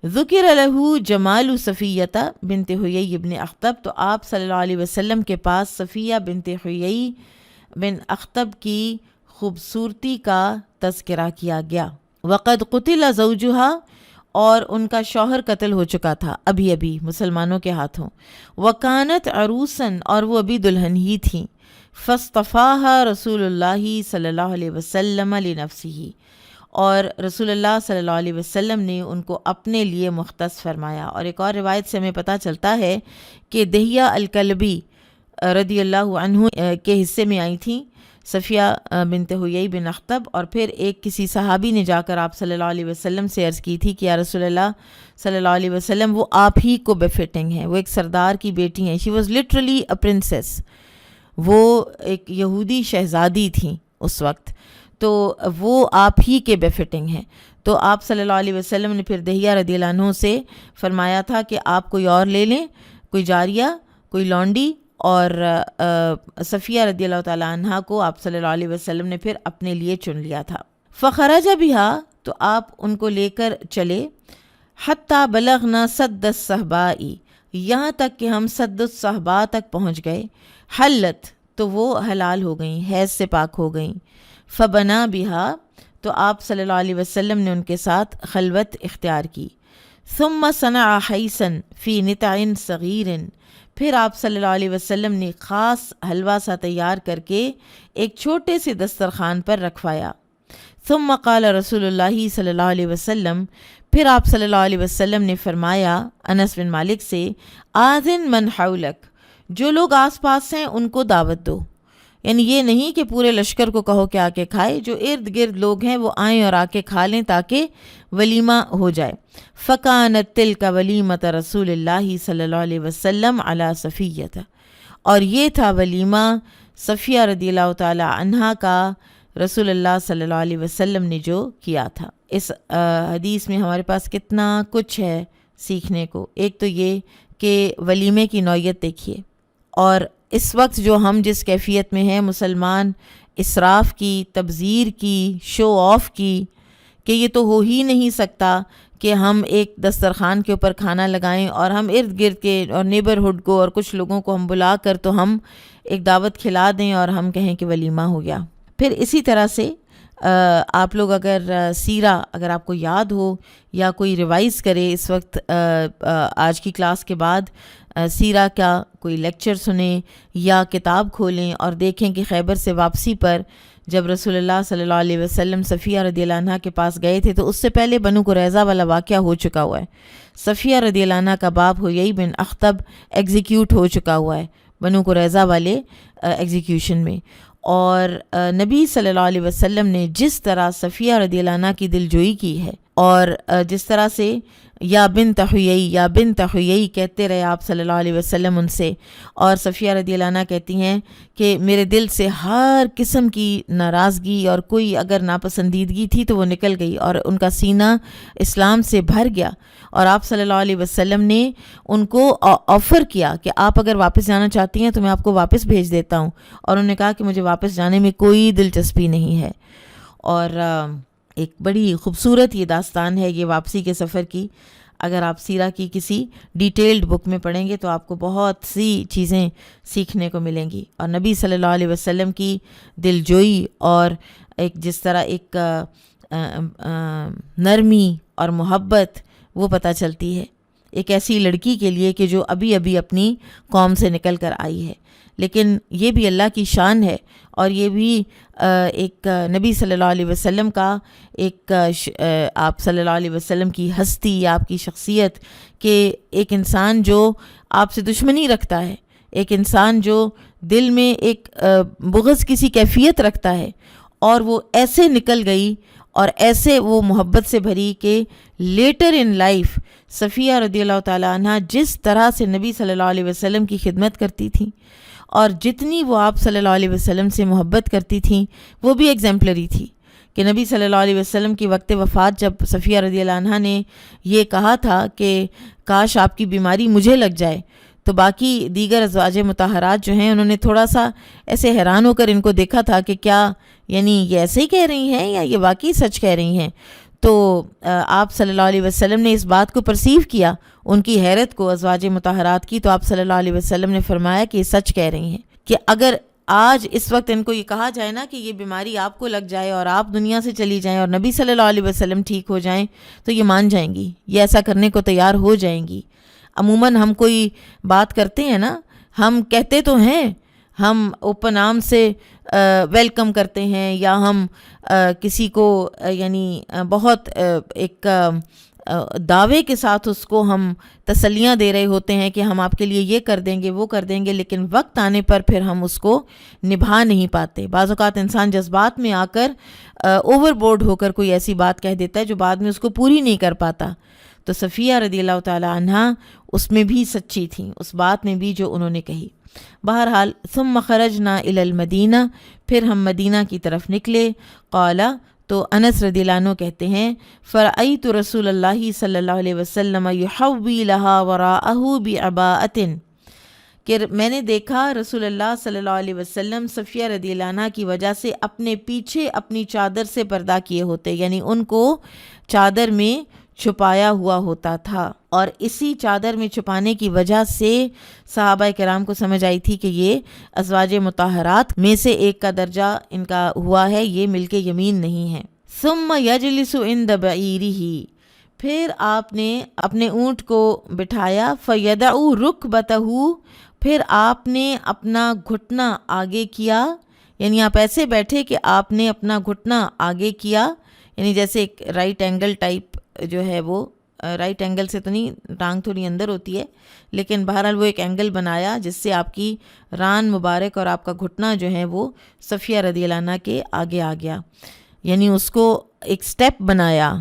ذکر له جمال صفیۃ بنت حیی بن اخطب، تو آپ صلی اللہ علیہ وسلم کے پاس صفیہ بنت حیی بن اخطب کی خوبصورتی کا تذکرہ کیا گیا. وقد قتل زوجها، اور ان کا شوہر قتل ہو چکا تھا ابھی ابھی مسلمانوں کے ہاتھوں. وکانت عروسن، اور وہ ابھی دلہن ہی تھیں. فاصطفاها رسول اللہ صلی اللہ علیہ وسلم لنفسہ، اور رسول اللہ صلی اللہ علیہ وسلم نے ان کو اپنے لیے مختص فرمایا. اور ایک اور روایت سے ہمیں پتہ چلتا ہے کہ دہیہ الکلبی رضی اللہ عنہ کے حصے میں آئی تھیں صفیہ بنت حیی بن اخطب، اور پھر ایک کسی صحابی نے جا کر آپ صلی اللہ علیہ وسلم سے عرض کی تھی کہ یا رسول اللہ صلی اللہ علیہ وسلم، وہ آپ ہی کو بفٹنگ ہیں، وہ ایک سردار کی بیٹی ہیں. She was literally a princess, وہ ایک یہودی شہزادی تھیں اس وقت، تو وہ آپ ہی کے بفٹنگ ہیں. تو آپ صلی اللہ علیہ وسلم نے پھر دہیہ رضی اللہ عنہ سے فرمایا تھا کہ آپ کوئی اور لے لیں، کوئی جاریہ، کوئی لونڈی، اور صفیہ رضی اللہ تعالیٰ عنہ کو آپ صلی اللہ علیہ وسلم نے پھر اپنے لیے چن لیا تھا. فخرج بہا، تو آپ ان کو لے کر چلے. حتی بلغنا سد الصحباء، یہاں تک کہ ہم سد الصحباء تک پہنچ گئے. حلت، تو وہ حلال ہو گئیں، حیض سے پاک ہو گئیں. فبنا بہا، تو آپ صلی اللہ علیہ وسلم نے ان کے ساتھ خلوت اختیار کی. ثم صنع حیثا فی نطع صغیر، پھر آپ صلی اللہ علیہ وسلم نے خاص حلوہ سا تیار کر کے ایک چھوٹے سے دسترخوان پر رکھوایا. ثم قال رسول اللہ صلی اللہ علیہ وسلم، پھر آپ صلی اللہ علیہ وسلم نے فرمایا انس بن مالک سے، آذن من حولک، جو لوگ آس پاس ہیں ان کو دعوت دو. یعنی یہ نہیں کہ پورے لشکر کو کہو کہ آ کے کھائے، جو ارد گرد لوگ ہیں وہ آئیں اور آ کے کھا لیں تاکہ ولیمہ ہو جائے. فکانت تلک ولیمۃ رسول اللہ صلی اللہ علیہ وسلم علی صفیۃ، اور یہ تھا ولیمہ صفیہ رضی اللہ تعالی عنہا کا رسول اللہ صلی اللہ علیہ وسلم نے جو کیا تھا. اس حدیث میں ہمارے پاس کتنا کچھ ہے سیکھنے کو. ایک تو یہ کہ ولیمے کی نوعیت دیکھیے، اور اس وقت جو ہم جس کیفیت میں ہیں مسلمان، اسراف کی، تبذیر کی، شو آف کی، کہ یہ تو ہو ہی نہیں سکتا کہ ہم ایک دسترخوان کے اوپر کھانا لگائیں اور ہم ارد گرد کے اور نیبرہڈ کو اور کچھ لوگوں کو ہم بلا کر تو ہم ایک دعوت کھلا دیں اور ہم کہیں کہ ولیمہ ہو گیا. پھر اسی طرح سے آپ لوگ اگر سیرہ اگر آپ کو یاد ہو یا کوئی ریوائز کرے اس وقت آج کی کلاس کے بعد سیرہ کا کوئی لیکچر سنیں یا کتاب کھولیں اور دیکھیں کہ خیبر سے واپسی پر جب رسول اللہ صلی اللہ علیہ وسلم صفیہ رضی اللہ عنہ کے پاس گئے تھے تو اس سے پہلے بنو قریظہ والا واقعہ ہو چکا ہوا ہے. صفیہ رضی اللہ عنہ کا باپ حیی بن اخطب ایگزیکیوٹ ہو چکا ہوا ہے بنو قریظہ والے ایگزیکیوشن میں. اور نبی صلی اللہ علیہ وسلم نے جس طرح صفیہ رضی اللہ عنہ کی دلجوئی کی ہے اور جس طرح سے یا بنت حیی کہتے رہے آپ صلی اللہ علیہ وسلم ان سے، اور صفیہ رضی اللہ عنہ کہتی ہیں کہ میرے دل سے ہر قسم کی ناراضگی اور کوئی اگر ناپسندیدگی تھی تو وہ نکل گئی اور ان کا سینہ اسلام سے بھر گیا. اور آپ صلی اللہ علیہ وسلم نے ان کو آفر کیا کہ آپ اگر واپس جانا چاہتی ہیں تو میں آپ کو واپس بھیج دیتا ہوں، اور انہوں نے کہا کہ مجھے واپس جانے میں کوئی دلچسپی نہیں ہے. اور ایک بڑی خوبصورت یہ داستان ہے یہ واپسی کے سفر کی. اگر آپ سیرہ کی کسی ڈیٹیلڈ بک میں پڑھیں گے تو آپ کو بہت سی چیزیں سیکھنے کو ملیں گی. اور نبی صلی اللہ علیہ وسلم کی دلجوئی اور ایک جس طرح ایک نرمی اور محبت وہ پتہ چلتی ہے ایک ایسی لڑکی کے لیے کہ جو ابھی ابھی اپنی قوم سے نکل کر آئی ہے. لیکن یہ بھی اللہ کی شان ہے اور یہ بھی ایک نبی صلی اللہ علیہ وسلم کا ایک آپ صلی اللہ علیہ وسلم کی ہستی یا آپ کی شخصیت کہ ایک انسان جو آپ سے دشمنی رکھتا ہے، ایک انسان جو دل میں ایک بغض کسی کیفیت رکھتا ہے اور وہ ایسے نکل گئی اور ایسے وہ محبت سے بھری کہ لیٹر ان لائف صفیہ رضی اللہ تعالیٰ عنہ جس طرح سے نبی صلی اللہ علیہ وسلم کی خدمت کرتی تھیں اور جتنی وہ آپ صلی اللہ علیہ وسلم سے محبت کرتی تھیں وہ بھی ایگزیمپلری تھی کہ نبی صلی اللہ علیہ وسلم کی وقت وفات جب صفیہ رضی اللہ عنہ نے یہ کہا تھا کہ کاش آپ کی بیماری مجھے لگ جائے، تو باقی دیگر ازواج مطہرات جو ہیں انہوں نے تھوڑا سا ایسے حیران ہو کر ان کو دیکھا تھا کہ کیا یعنی یہ ایسے ہی کہہ رہی ہیں یا یہ واقعی سچ کہہ رہی ہیں. تو آپ صلی اللہ علیہ وسلم نے اس بات کو پرسیو کیا، ان کی حیرت کو ازواج مطہرات کی، تو آپ صلی اللہ علیہ وسلم نے فرمایا کہ یہ سچ کہہ رہی ہیں کہ اگر آج اس وقت ان کو یہ کہا جائے نا کہ یہ بیماری آپ کو لگ جائے اور آپ دنیا سے چلی جائیں اور نبی صلی اللہ علیہ وسلم ٹھیک ہو جائیں تو یہ مان جائیں گی، یہ ایسا کرنے کو تیار ہو جائیں گی. عموماً ہم کوئی بات کرتے ہیں نا، ہم کہتے تو ہیں، ہم اوپن آرم سے ویلکم کرتے ہیں یا ہم کسی کو یعنی بہت ایک دعوے کے ساتھ اس کو ہم تسلیاں دے رہے ہوتے ہیں کہ ہم آپ کے لیے یہ کر دیں گے وہ کر دیں گے، لیکن وقت آنے پر پھر ہم اس کو نبھا نہیں پاتے. بعض اوقات انسان جذبات میں آ کر اوور بورڈ ہو کر کوئی ایسی بات کہہ دیتا ہے جو بعد میں اس کو پوری نہیں کر پاتا. تو صفیہ رضی اللہ تعالی عنہ اس میں بھی سچی تھیں، اس بات میں بھی جو انہوں نے کہی. بہرحال ثم خرجنا الی المدینہ، پھر ہم مدینہ کی طرف نکلے. قال، تو انس رضی اللہ عنہ کہتے ہیں فرأیت رسول اللہ صلی اللہ علیہ وسلم یحوی لها وراءہ بعباءۃ، کہ میں نے دیکھا رسول اللہ صلی اللہ علیہ وسلم صفیہ رضی اللہ عنہ کی وجہ سے اپنے پیچھے اپنی چادر سے پردہ کیے ہوتے، یعنی ان کو چادر میں چھپایا ہوا ہوتا تھا، اور اسی چادر میں چھپانے کی وجہ سے صحابہ کرام کو سمجھ آئی تھی کہ یہ ازواج مطہرات میں سے ایک کا درجہ ان کا ہوا ہے، یہ ملک یمین نہیں ہے. ثم یجلس عند بعیرہ، پھر آپ نے اپنے اونٹ کو بٹھایا. فیدع رکبتہ، پھر آپ نے اپنا گھٹنا آگے کیا، یعنی آپ ایسے بیٹھے کہ آپ نے اپنا گھٹنا آگے کیا، یعنی جیسے ایک رائٹ اینگل ٹائپ جو ہے، وہ رائٹ اینگل سے تو نہیں، ٹانگ تھوڑی اندر ہوتی ہے، لیکن بہرحال وہ ایک اینگل بنایا جس سے آپ کی ران مبارک اور آپ کا گھٹنا جو ہے وہ صفیہ رضی اللہ عنہ کے آگے آ گیا، یعنی اس کو ایک سٹیپ بنایا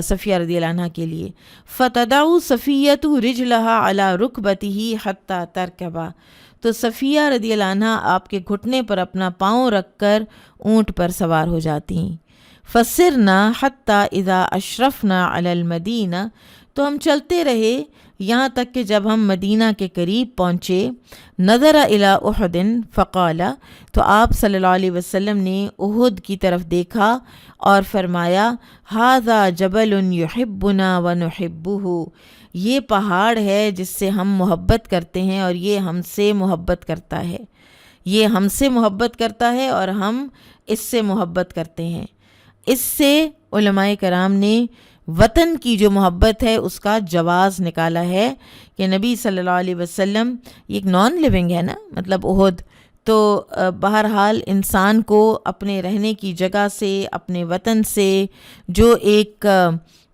صفیہ رضی اللہ عنہ کے لیے. فتدع صفیۃ رجلها علی رکبتہ حتی ترکبا، تو صفیہ رضی اللہ عنہ آپ کے گھٹنے پر اپنا پاؤں رکھ کر اونٹ پر سوار ہو جاتی ہیں. فسرنا حتی اذا اشرفنا علی المدینہ، تو ہم چلتے رہے یہاں تک کہ جب ہم مدینہ کے قریب پہنچے. نظر الی احد فقال، تو آپ صلی اللہ علیہ وسلم نے احد کی طرف دیکھا اور فرمایا ھذا جبل یحبنا ونحبہ، یہ پہاڑ ہے جس سے ہم محبت کرتے ہیں اور یہ ہم سے محبت کرتا ہے، یہ ہم سے محبت کرتا ہے اور ہم اس سے محبت کرتے ہیں. اس سے علماء کرام نے وطن کی جو محبت ہے اس کا جواز نکالا ہے کہ نبی صلی اللہ علیہ وسلم، یہ ایک نان لیونگ ہے نا، مطلب احد، تو بہرحال انسان کو اپنے رہنے کی جگہ سے، اپنے وطن سے جو ایک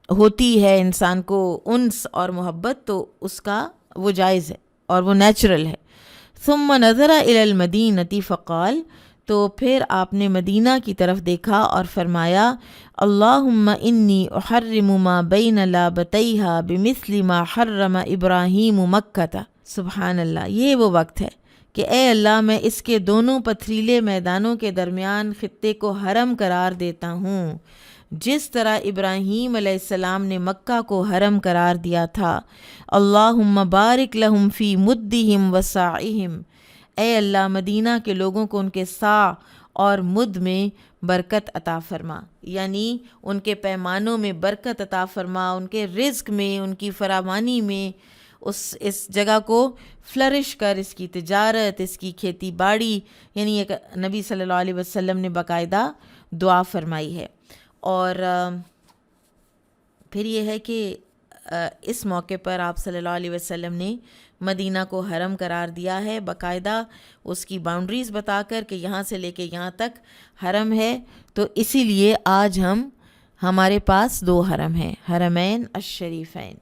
ہوتی ہے انسان کو انس اور محبت، تو اس کا وہ جائز ہے اور وہ نیچرل ہے. ثم نظر الی المدینہ فقال، تو پھر آپ نے مدینہ کی طرف دیکھا اور فرمایا اللہم انی احرم ما بین لابتیہا بمثل ما حرم ابراہیم مکہ. سبحان اللہ، یہ وہ وقت ہے کہ اے اللہ میں اس کے دونوں پتھریلے میدانوں کے درمیان خطے کو حرم قرار دیتا ہوں جس طرح ابراہیم علیہ السلام نے مکہ کو حرم قرار دیا تھا. اللہم بارک لہم فی مدہم وسعہم، اے اللہ مدینہ کے لوگوں کو ان کے سا اور مد میں برکت عطا فرما، یعنی ان کے پیمانوں میں برکت عطا فرما، ان کے رزق میں، ان کی فراوانی میں، اس جگہ کو فلرش کر، اس کی تجارت، اس کی کھیتی باڑی، یعنی ایک نبی صلی اللہ علیہ وسلم نے باقاعدہ دعا فرمائی ہے۔ اور پھر یہ ہے کہ اس موقع پر آپ صلی اللہ علیہ وسلم نے مدینہ کو حرم قرار دیا ہے، باقاعدہ اس کی باؤنڈریز بتا کر کہ یہاں سے لے کے یہاں تک حرم ہے۔ تو اسی لیے آج ہمارے پاس 2 حرم ہیں، حرمین الشریفین۔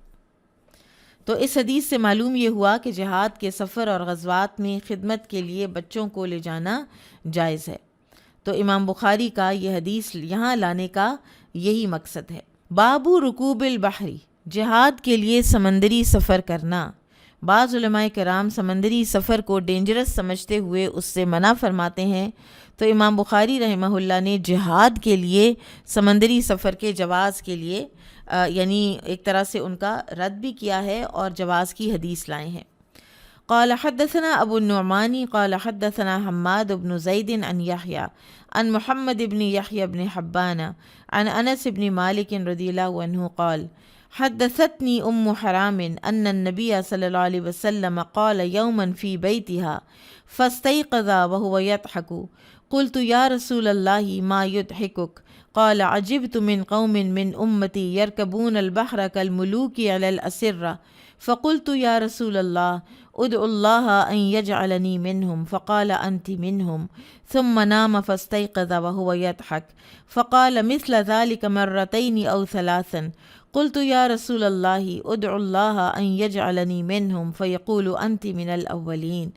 تو اس حدیث سے معلوم یہ ہوا کہ جہاد کے سفر اور غزوات میں خدمت کے لیے بچوں کو لے جانا جائز ہے۔ تو امام بخاری کا یہ حدیث یہاں لانے کا یہی مقصد ہے۔ باب رکوب البحری، جہاد کے لیے سمندری سفر کرنا۔ بعض علماء کرام سمندری سفر کو ڈینجرس سمجھتے ہوئے اس سے منع فرماتے ہیں، تو امام بخاری رحمہ اللہ نے جہاد کے لیے سمندری سفر کے جواز کے لیے یعنی ایک طرح سے ان کا رد بھی کیا ہے اور جواز کی حدیث لائے ہیں۔ قال حدثنا ابو النعمان قال حدثنا حماد بن زید عن یحییٰ عن محمد بن یحییٰ بن حبان عن انس بن مالک رضی اللہ عنہ قال حدثتنی ام حرام ان النبی صلی اللہ علیہ وسلم قال یوما فی بیتها فاستيقظ وهو يضحك قلت یا رسول اللہ ما يضحكك قال عجبت من قوم من امتی يركبون البحر كالملوك على الأسرة فقلت یا رسول اللہ ادعو اللہ ان يجعلنی منهم فقال انت منهم ثم نام فاستيقظ وهو يضحك فقال مثل ذلك مرتين او ثلاثا قلت یا رسول اللہ ادعو اللہ ان يجعلنی منهم فيقول انت من الاولین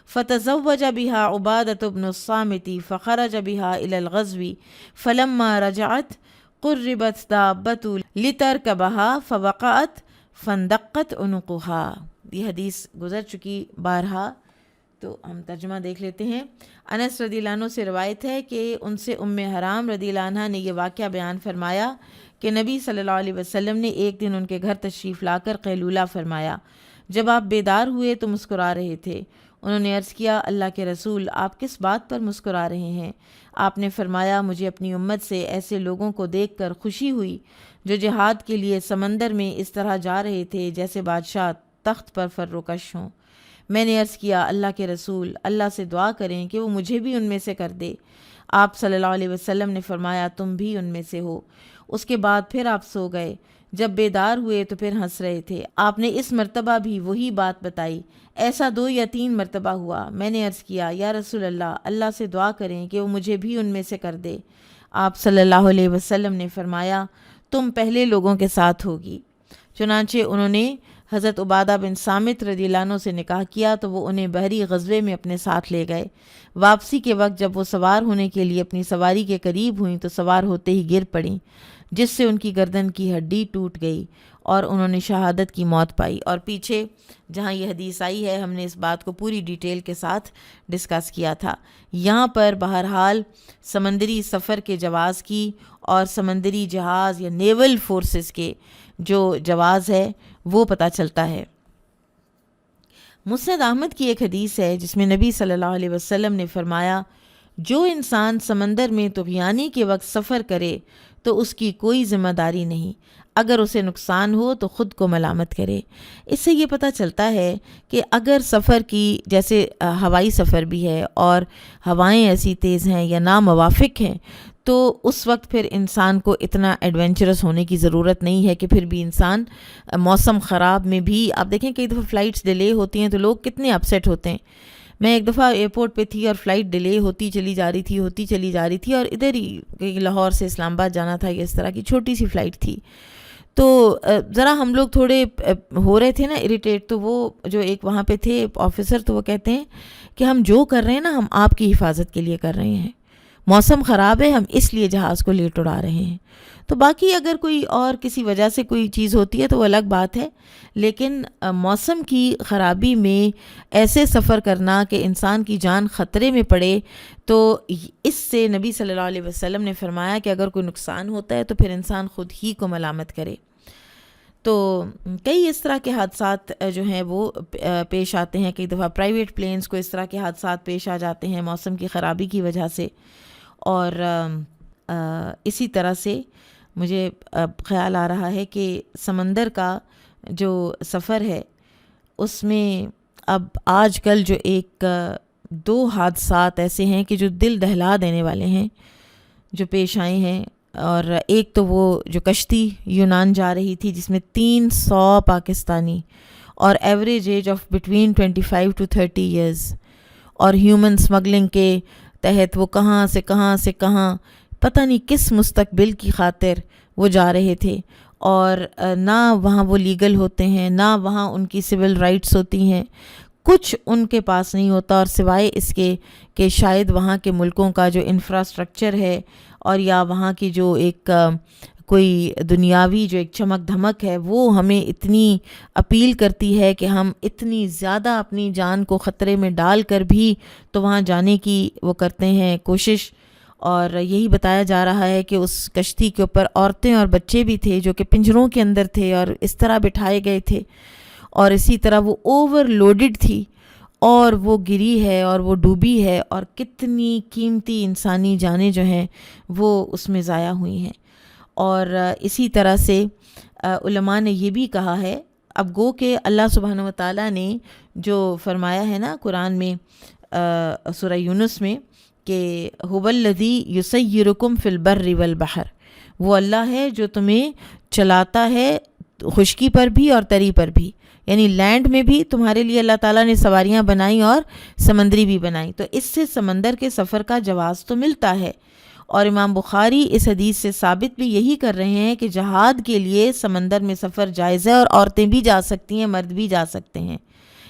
فتزوج بها عبادة بن الصامت فخرج بها إلى الغزو فلما رجعت قربت دابة لتركبها فوقعت فاندقت عنقها۔ یہ حدیث گزر چکی بارہا، تو ہم ترجمہ دیکھ لیتے ہیں۔ انس رضی اللہ عنہ سے روایت ہے کہ ان سے ام حرام رضی اللہ عنہ نے یہ واقعہ بیان فرمایا کہ نبی صلی اللہ علیہ وسلم نے ایک دن ان کے گھر تشریف لا کر قیلولہ فرمایا۔ جب آپ بیدار ہوئے تو مسکرا رہے تھے۔ انہوں نے عرض کیا اللہ کے رسول آپ کس بات پر مسکرا رہے ہیں؟ آپ نے فرمایا مجھے اپنی امت سے ایسے لوگوں کو دیکھ کر خوشی ہوئی جو جہاد کے لیے سمندر میں اس طرح جا رہے تھے جیسے بادشاہ تخت پر فروکش ہوں۔ میں نے عرض کیا اللہ کے رسول اللہ سے دعا کریں کہ وہ مجھے بھی ان میں سے کر دے۔ آپ صلی اللہ علیہ وسلم نے فرمایا تم بھی ان میں سے ہو۔ اس کے بعد پھر آپ سو گئے۔ جب بیدار ہوئے تو پھر ہنس رہے تھے۔ آپ نے اس مرتبہ بھی وہی بات بتائی۔ ایسا 2 یا 3 مرتبہ ہوا۔ میں نے عرض کیا یا رسول اللہ اللہ سے دعا کریں کہ وہ مجھے بھی ان میں سے کر دے۔ آپ صلی اللہ علیہ وسلم نے فرمایا تم پہلے لوگوں کے ساتھ ہوگی۔ چنانچہ انہوں نے حضرت عبادہ بن صامت رضی اللہ عنہ سے نکاح کیا تو وہ انہیں بحری غزوے میں اپنے ساتھ لے گئے۔ واپسی کے وقت جب وہ سوار ہونے کے لیے اپنی سواری کے قریب ہوئیں تو سوار ہوتے ہی گر پڑیں، جس سے ان کی گردن کی ہڈی ٹوٹ گئی اور انہوں نے شہادت کی موت پائی۔ اور پیچھے جہاں یہ حدیث آئی ہے ہم نے اس بات کو پوری ڈیٹیل کے ساتھ ڈسکس کیا تھا۔ یہاں پر بہرحال سمندری سفر کے جواز کی اور سمندری جہاز یا نیول فورسز کے جو جواز ہے وہ پتہ چلتا ہے۔ مسند احمد کی ایک حدیث ہے جس میں نبی صلی اللہ علیہ وسلم نے فرمایا جو انسان سمندر میں طغیانی کے وقت سفر کرے تو اس کی کوئی ذمہ داری نہیں، اگر اسے نقصان ہو تو خود کو ملامت کرے۔ اس سے یہ پتہ چلتا ہے کہ اگر سفر کی جیسے ہوائی سفر بھی ہے اور ہوائیں ایسی تیز ہیں یا ناموافق ہیں تو اس وقت پھر انسان کو اتنا ایڈونچرس ہونے کی ضرورت نہیں ہے کہ پھر بھی انسان موسم خراب میں بھی آپ دیکھیں کئی دفعہ فلائٹس ڈیلے ہوتی ہیں تو لوگ کتنے اپسیٹ ہوتے ہیں۔ میں ایک دفعہ ایئرپورٹ پہ تھی اور فلائٹ ڈیلے ہوتی چلی جا رہی تھی اور ادھر ہی لاہور سے اسلام آباد جانا تھا، اس طرح کی چھوٹی سی فلائٹ تھی۔ تو ذرا ہم لوگ تھوڑے ہو رہے تھے نا اریٹیٹ، تو وہ جو ایک وہاں پہ تھے آفیسر تو وہ کہتے ہیں کہ ہم جو کر رہے ہیں نا ہم آپ کی حفاظت کے لیے کر رہے ہیں، موسم خراب ہے ہم اس لیے جہاز کو لیٹ اڑا رہے ہیں۔ تو باقی اگر کوئی اور کسی وجہ سے کوئی چیز ہوتی ہے تو وہ الگ بات ہے، لیکن موسم کی خرابی میں ایسے سفر کرنا کہ انسان کی جان خطرے میں پڑے، تو اس سے نبی صلی اللہ علیہ وسلم نے فرمایا کہ اگر کوئی نقصان ہوتا ہے تو پھر انسان خود ہی کو ملامت کرے۔ تو کئی اس طرح کے حادثات جو ہیں وہ پیش آتے ہیں، کئی دفعہ پرائیویٹ پلینز کو اس طرح کے حادثات پیش آ جاتے ہیں موسم کی خرابی کی وجہ سے۔ اور اسی طرح سے مجھے خیال آ رہا ہے کہ سمندر کا جو سفر ہے اس میں اب آج کل جو ایک 2 حادثات ایسے ہیں کہ جو دل دہلا دینے والے ہیں جو پیش آئے ہیں. اور ایک تو وہ جو کشتی یونان جا رہی تھی جس میں 300 پاکستانی اور average age of between 25 to 30 years, اور ہیومن سمگلنگ کے تحت وہ کہاں سے کہاں پتہ نہیں کس مستقبل کی خاطر وہ جا رہے تھے. اور نہ وہاں وہ لیگل ہوتے ہیں، نہ وہاں ان کی سول رائٹس ہوتی ہیں، کچھ ان کے پاس نہیں ہوتا، اور سوائے اس کے کہ شاید وہاں کے ملکوں کا جو انفراسٹرکچر ہے اور یا وہاں کی جو ایک کوئی دنیاوی جو ایک چمک دھمک ہے وہ ہمیں اتنی اپیل کرتی ہے کہ ہم اتنی زیادہ اپنی جان کو خطرے میں ڈال کر بھی تو وہاں جانے کی وہ کرتے ہیں کوشش. اور یہی بتایا جا رہا ہے کہ اس کشتی کے اوپر عورتیں اور بچے بھی تھے جو کہ پنجروں کے اندر تھے اور اس طرح بٹھائے گئے تھے، اور اسی طرح وہ اوور لوڈڈ تھی اور وہ گری ہے اور وہ ڈوبی ہے، اور کتنی قیمتی انسانی جانیں جو ہیں وہ اس میں ضائع ہوئی ہیں. اور اسی طرح سے علماء نے یہ بھی کہا ہے، اب گو کہ اللہ سبحانہ و تعالیٰ نے جو فرمایا ہے نا قرآن میں سورہ یونس میں کہ هو الذی یسیرکم فی البر والبحر، وہ اللہ ہے جو تمہیں چلاتا ہے خشکی پر بھی اور تری پر بھی، یعنی لینڈ میں بھی تمہارے لیے اللہ تعالیٰ نے سواریاں بنائیں اور سمندری بھی بنائیں. تو اس سے سمندر کے سفر کا جواز تو ملتا ہے، اور امام بخاری اس حدیث سے ثابت بھی یہی کر رہے ہیں کہ جہاد کے لیے سمندر میں سفر جائز ہے، اور عورتیں بھی جا سکتی ہیں، مرد بھی جا سکتے ہیں.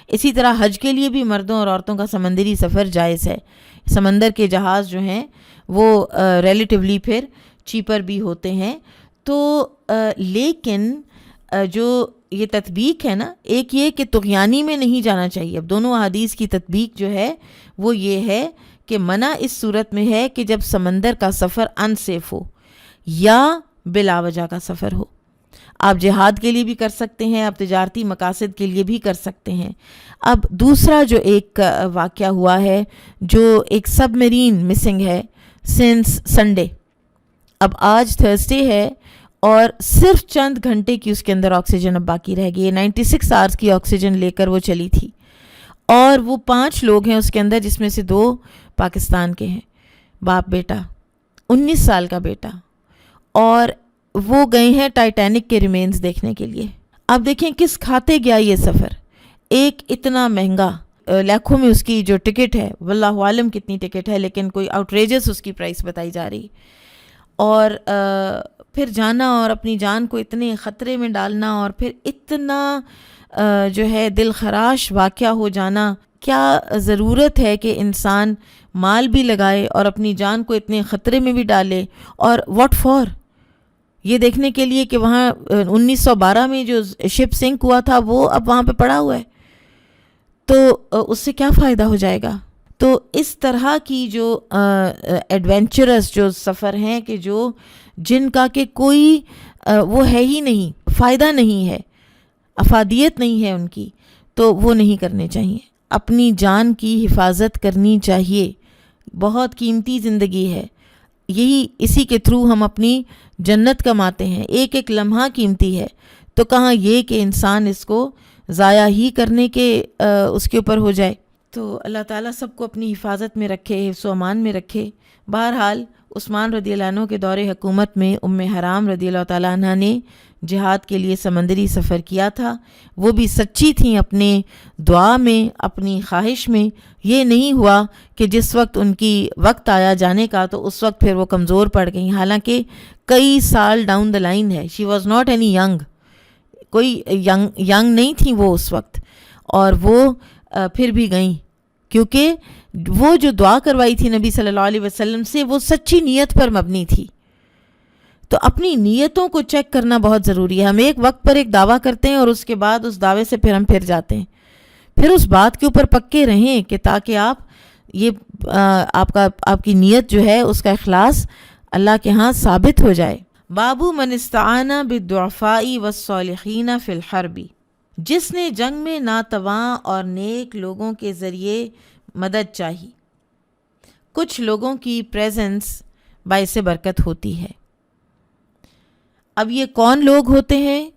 اسی طرح حج کے لیے بھی مردوں اور عورتوں کا سمندری سفر جائز ہے. سمندر کے جہاز جو ہیں وہ ریلیٹیولی پھر چیپر بھی ہوتے ہیں. تو لیکن جو یہ تطبیق ہے نا، ایک یہ کہ طغیانی میں نہیں جانا چاہیے. اب دونوں احادیث کی تطبیق جو ہے وہ یہ ہے کہ منع اس صورت میں ہے کہ جب سمندر کا سفر ان سیف ہو یا بلا وجہ کا سفر ہو. آپ جہاد کے لیے بھی کر سکتے ہیں، آپ تجارتی مقاصد کے لیے بھی کر سکتے ہیں. اب دوسرا جو ایک واقعہ ہوا ہے، جو ایک سب میرین مسنگ ہے سنس سنڈے. اب آج تھرسڈے ہے اور صرف چند گھنٹے کی اس کے اندر آکسیجن اب باقی رہ گئی ہے. 96 آورز کی آکسیجن لے کر وہ چلی تھی، اور وہ 5 لوگ ہیں اس کے اندر جس میں سے 2 پاکستان کے ہیں، باپ بیٹا، 19 سال کا بیٹا، اور وہ گئے ہیں ٹائٹینک کے ریمینز دیکھنے کے لیے. اب دیکھیں کس کھاتے گیا یہ سفر، ایک اتنا مہنگا، لاکھوں میں اس کی جو ٹکٹ ہے، واللہ عالم کتنی ٹکٹ ہے، لیکن کوئی آؤٹریجس اس کی پرائس بتائی جا رہی، اور پھر جانا اور اپنی جان کو اتنے خطرے میں ڈالنا، اور پھر اتنا جو ہے دل خراش واقعہ ہو جانا. کیا ضرورت ہے کہ انسان مال بھی لگائے اور اپنی جان کو اتنے خطرے میں بھی ڈالے، اور واٹ فار، یہ دیکھنے کے لیے کہ وہاں 1912 میں جو شپ سنک ہوا تھا وہ اب وہاں پہ پڑا ہوا ہے، تو اس سے کیا فائدہ ہو جائے گا. تو اس طرح کی جو ایڈونچرس جو سفر ہیں کہ جو جن کا کہ کوئی وہ ہے ہی نہیں، فائدہ نہیں ہے، افادیت نہیں ہے ان کی، تو وہ نہیں کرنے چاہیے. اپنی جان کی حفاظت کرنی چاہیے، بہت قیمتی زندگی ہے، یہی اسی کے تھرو ہم اپنی جنت کماتے ہیں. ایک ایک لمحہ قیمتی ہے، تو کہاں یہ کہ انسان اس کو ضائع ہی کرنے کے اس کے اوپر ہو جائے. تو اللہ تعالیٰ سب کو اپنی حفاظت میں رکھے، حفظ و امان میں رکھے. بہرحال عثمان رضی اللہ عنہ کے دور حکومت میں ام حرام رضی اللہ تعالیٰ عنہ نے جہاد کے لیے سمندری سفر کیا تھا. وہ بھی سچی تھیں اپنے دعا میں، اپنی خواہش میں. یہ نہیں ہوا کہ جس وقت ان کی وقت آیا جانے کا تو اس وقت پھر وہ کمزور پڑ گئیں، حالانکہ کئی سال ڈاؤن دا لائن ہے. She was not any young, کوئی ینگ نہیں تھیں وہ اس وقت، اور وہ پھر بھی گئیں، کیونکہ وہ جو دعا کروائی تھی نبی صلی اللہ علیہ وسلم سے وہ سچی نیت پر مبنی تھی. تو اپنی نیتوں کو چیک کرنا بہت ضروری ہے. ہم ایک وقت پر ایک دعویٰ کرتے ہیں اور اس کے بعد اس دعوے سے پھر ہم پھر جاتے ہیں. پھر اس بات کے اوپر پکے رہیں کہ تاکہ آپ کی نیت جو ہے اس کا اخلاص اللہ کے ہاں ثابت ہو جائے. بابو من استعان بالضعفاء والصالحین فی الحرب، جس نے جنگ میں ناتواں اور نیک لوگوں کے ذریعے مدد چاہی. کچھ لوگوں کی پریزنس باعث برکت ہوتی ہے. اب یہ کون لوگ ہوتے ہیں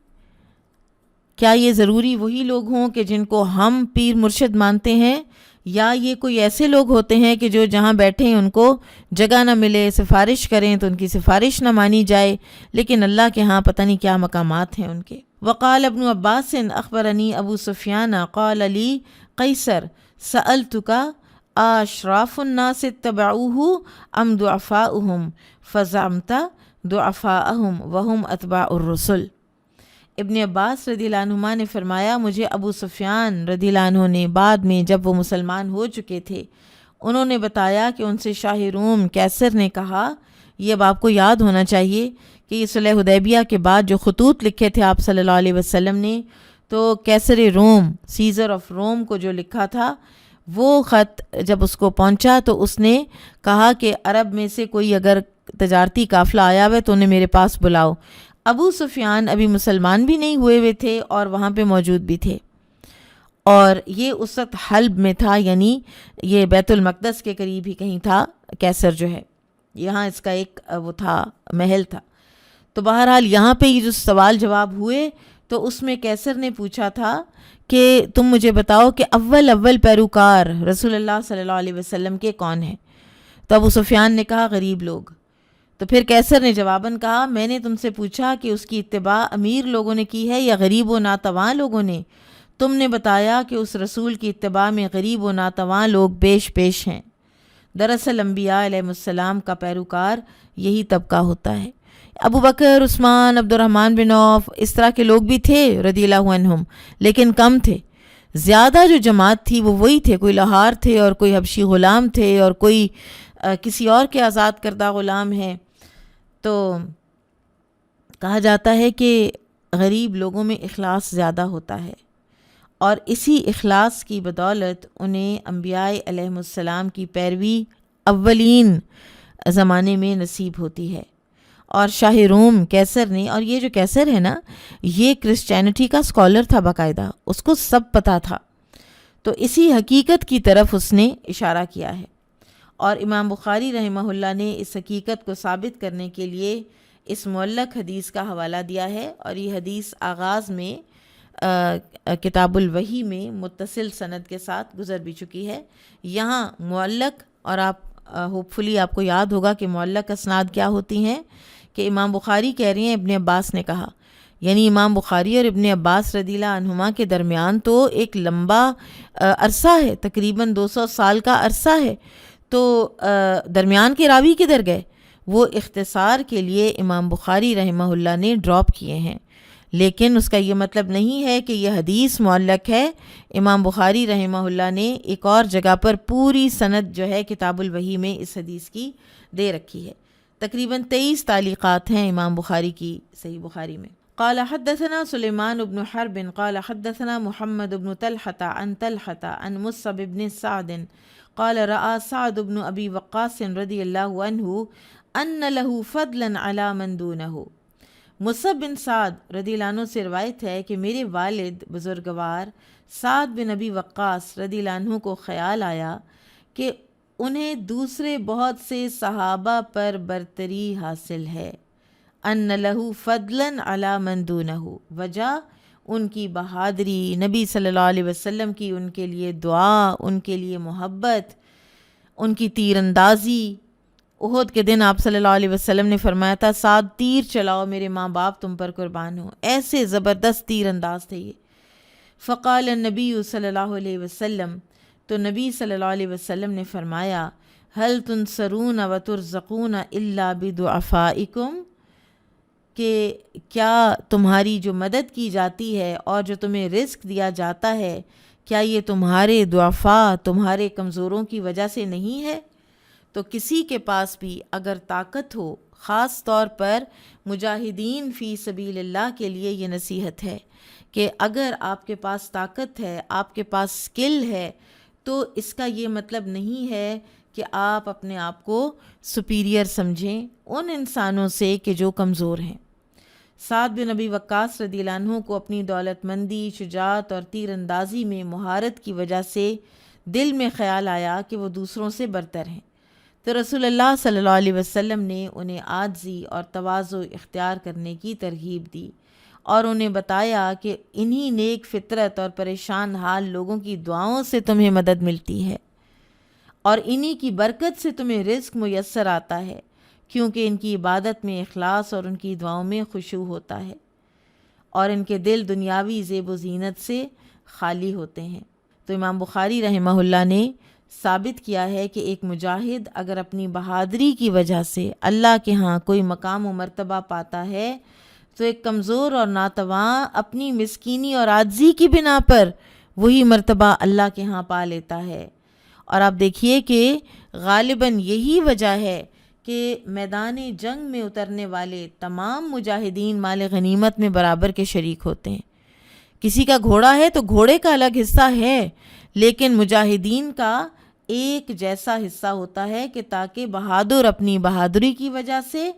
کیا یہ ضروری وہی لوگ ہوں کہ جن کو ہم پیر مرشد مانتے ہیں، یا یہ کوئی ایسے لوگ ہوتے ہیں کہ جو جہاں بیٹھے ہیں ان کو جگہ نہ ملے، سفارش کریں تو ان کی سفارش نہ مانی جائے، لیکن اللہ کے ہاں پتہ نہیں کیا مقامات ہیں ان کے۔ وقال ابن عباس اخبرنی ابو سفیان قال لی قیصر سألتک اشراف الناس اتبعوه ام ضعفاؤهم فزعمت ضعفاءهم وهم اتباع الرسل۔ ابن عباس رضی اللہ عنہما نے فرمایا، مجھے ابو سفیان رضی اللہ عنہ نے بعد میں جب وہ مسلمان ہو چکے تھے انہوں نے بتایا کہ ان سے شاہ روم کیسر نے کہا، یہ اب آپ کو یاد ہونا چاہیے کہ یہ صلح حدیبیہ کے بعد جو خطوط لکھے تھے آپ صلی اللہ علیہ وسلم نے، تو کیسر روم، سیزر آف روم کو جو لکھا تھا، وہ خط جب اس کو پہنچا تو اس نے کہا کہ عرب میں سے کوئی اگر تجارتی قافلہ آیا ہوا ہے تو انہیں میرے پاس بلاؤ۔ ابو سفیان ابھی مسلمان بھی نہیں ہوئے تھے اور وہاں پہ موجود بھی تھے، اور یہ اس وقت حلب میں تھا، یعنی یہ بیت المقدس کے قریب ہی کہیں تھا کیسر جو ہے، یہاں اس کا ایک وہ تھا محل تھا۔ تو بہرحال یہاں پہ یہ جو سوال جواب ہوئے تو اس میں کیسر نے پوچھا تھا کہ تم مجھے بتاؤ کہ اول پیروکار رسول اللہ صلی اللہ علیہ وسلم کے کون ہیں؟ تو ابو سفیان نے کہا غریب لوگ۔ تو پھر کیسر نے جواباً کہا، میں نے تم سے پوچھا کہ اس کی اتباع امیر لوگوں نے کی ہے یا غریب و ناتواں لوگوں نے؟ تم نے بتایا کہ اس رسول کی اتباع میں غریب و ناتواں لوگ پیش ہیں۔ دراصل انبیاء علیہ السلام کا پیروکار یہی طبقہ ہوتا ہے۔ ابو بکر، عثمان، عبد الرحمن بن عوف، اس طرح کے لوگ بھی تھے رضی اللہ عنہم، لیکن کم تھے۔ زیادہ جو جماعت تھی وہ وہی تھے، کوئی لوہار تھے اور کوئی حبشی غلام تھے اور کوئی کسی اور کے آزاد کردہ غلام ہیں۔ تو کہا جاتا ہے کہ غریب لوگوں میں اخلاص زیادہ ہوتا ہے، اور اسی اخلاص کی بدولت انہیں انبیاء علیہ السلام کی پیروی اولین زمانے میں نصیب ہوتی ہے۔ اور شاہ روم کیسر نے، اور یہ جو کیسر ہے نا یہ کرسچینٹی کا اسکالر تھا باقاعدہ، اس کو سب پتہ تھا، تو اسی حقیقت کی طرف اس نے اشارہ کیا ہے۔ اور امام بخاری رحمہ اللہ نے اس حقیقت کو ثابت کرنے کے لیے اس معلق حدیث کا حوالہ دیا ہے، اور یہ حدیث آغاز میں کتاب الوحی میں متصل سند کے ساتھ گزر بھی چکی ہے۔ یہاں معلق، اور آپ ہوپفلی آپ کو یاد ہوگا کہ معلق اسناد کیا ہوتی ہیں، کہ امام بخاری کہہ رہی ہیں ابن عباس نے کہا، یعنی امام بخاری اور ابن عباس رضی اللہ عنہما کے درمیان تو ایک لمبا عرصہ ہے، تقریباً 200 سال کا عرصہ ہے، تو درمیان کے راوی کدھر گئے؟ وہ اختصار کے لیے امام بخاری رحمہ اللہ نے ڈراپ کیے ہیں، لیکن اس کا یہ مطلب نہیں ہے کہ یہ حدیث معلق ہے۔ امام بخاری رحمہ اللہ نے ایک اور جگہ پر پوری سند جو ہے کتاب الوحی میں اس حدیث کی دے رکھی ہے۔ تقریباً 23 تعلیقات ہیں امام بخاری کی صحیح بخاری میں۔ قال حدثنا سلیمان بن حرب قال حدثنا محمد بن طلحة عن طلحة عن مصعب بن سعد قال رأى سعد بن ابی وقاص رضی اللہ عنہ ان له فضلا على من دونه۔ مصعب بن سعد رضی اللہ عنہ سے روایت ہے کہ میرے والد بزرگوار سعد بن ابی وقاص رضی اللہ عنہ کو خیال آیا کہ انہیں دوسرے بہت سے صحابہ پر برتری حاصل ہے۔ ان لہ فضلا علی من دونہ، وجہ ان کی بہادری، نبی صلی اللہ علیہ وسلم کی ان کے لیے دعا، ان کے لیے محبت، ان کی تیر اندازی۔ احد کے دن آپ صلی اللہ علیہ وسلم نے فرمایا تھا سعد تیر چلاؤ میرے ماں باپ تم پر قربان ہوں، ایسے زبردست تیر انداز تھے یہ۔ فقال النبی صلی اللہ علیہ وسلم، تو نبی صلی اللہ علیہ وسلم نے فرمایا هل تنصرون وترزقون الا بضعفائکم، کہ کیا تمہاری جو مدد کی جاتی ہے اور جو تمہیں رزق دیا جاتا ہے کیا یہ تمہارے ضعفاء، تمہارے کمزوروں کی وجہ سے نہیں ہے؟ تو کسی کے پاس بھی اگر طاقت ہو، خاص طور پر مجاہدین فی سبیل اللہ کے لیے یہ نصیحت ہے کہ اگر آپ کے پاس طاقت ہے، آپ کے پاس سکل ہے، تو اس کا یہ مطلب نہیں ہے کہ آپ اپنے آپ کو سپیریئر سمجھیں ان انسانوں سے کہ جو کمزور ہیں۔ سعد بن ابی وقاص رضی اللہ عنہ کو اپنی دولت مندی، شجاعت اور تیر اندازی میں مہارت کی وجہ سے دل میں خیال آیا کہ وہ دوسروں سے برتر ہیں، تو رسول اللہ صلی اللہ علیہ وسلم نے انہیں عاجزی اور تواضع اختیار کرنے کی ترغیب دی، اور انہیں بتایا کہ انہی نیک فطرت اور پریشان حال لوگوں کی دعاؤں سے تمہیں مدد ملتی ہے، اور انہی کی برکت سے تمہیں رزق میسر آتا ہے، کیونکہ ان کی عبادت میں اخلاص اور ان کی دعاؤں میں خشوع ہوتا ہے، اور ان کے دل دنیاوی زیب و زینت سے خالی ہوتے ہیں۔ تو امام بخاری رحمہ اللہ نے ثابت کیا ہے کہ ایک مجاہد اگر اپنی بہادری کی وجہ سے اللہ کے ہاں کوئی مقام و مرتبہ پاتا ہے تو ایک کمزور اور ناتواں اپنی مسکینی اور عاجزی کی بنا پر وہی مرتبہ اللہ کے ہاں پا لیتا ہے۔ اور آپ دیکھیے کہ غالباً یہی وجہ ہے کہ میدان جنگ میں اترنے والے تمام مجاہدین مال غنیمت میں برابر کے شریک ہوتے ہیں۔ کسی کا گھوڑا ہے تو گھوڑے کا الگ حصہ ہے، لیکن مجاہدین کا ایک جیسا حصہ ہوتا ہے کہ تاکہ بہادر اپنی بہادری کی وجہ سے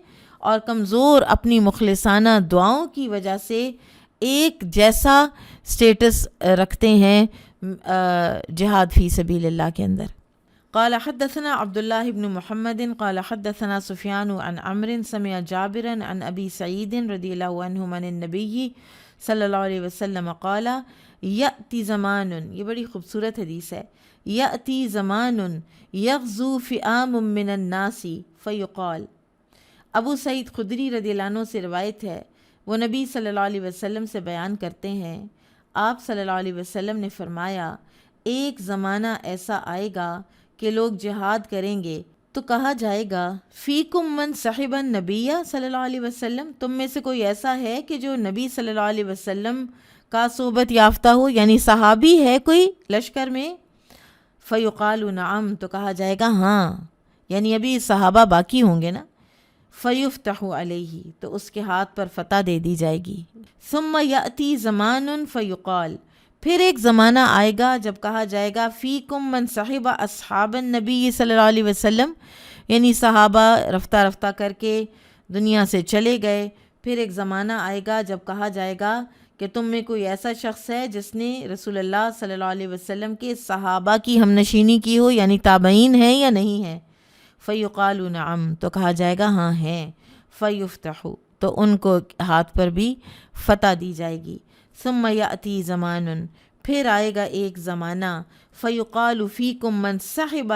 اور کمزور اپنی مخلصانہ دعاؤں کی وجہ سے ایک جیسا سٹیٹس رکھتے ہیں جہاد فی سبیل اللہ کے اندر۔ قال حدثنا عبد الله بن محمد قال حدثنا سفیان عن عمرو سمع جابرا عن ابی سعید رضی اللہ عنہ عن النبی صلی اللہ علیہ وسلم قال یأتی زمان، یہ بڑی خوبصورت حدیث ہے، یأتی زمان یغزو فئام من الناس فیقال، ابو سعید خدری رضی اللہ عنہ سے روایت ہے، وہ نبی صلی اللہ علیہ وسلم سے بیان کرتے ہیں، آپ صلی اللہ علیہ وسلم نے فرمایا ایک زمانہ ایسا آئے گا کہ لوگ جہاد کریں گے تو کہا جائے گا فیکم من صحب النبی صلی اللہ علیہ وسلم، تم میں سے کوئی ایسا ہے کہ جو نبی صلی اللہ علیہ وسلم کا صحبت یافتہ ہو، یعنی صحابی ہے کوئی لشکر میں؟ فیقال نعم، تو کہا جائے گا ہاں، یعنی ابھی صحابہ باقی ہوں گے نا۔ فیفتح علیہ، تو اس کے ہاتھ پر فتح دے دی جائے گی۔ ثم یأتی زمان فیقال، پھر ایک زمانہ آئے گا جب کہا جائے گا فیکم من صحب اصحاب النبی صلی اللہ علیہ وسلم، یعنی صحابہ رفتہ رفتہ کر کے دنیا سے چلے گئے۔ پھر ایک زمانہ آئے گا جب کہا جائے گا کہ تم میں کوئی ایسا شخص ہے جس نے رسول اللہ صلی اللہ علیہ وسلم کے صحابہ کی ہم نشینی کی ہو، یعنی تابعین ہے یا نہیں ہے؟ فیقال نعم، تو کہا جائے گا ہاں ہیں۔ فیفتح، تو ان کو ہاتھ پر بھی فتح دی جائے گی۔ ثم یأتی زمان، پھر آئے گا ایک زمانہ، فیقال فیکم من صحب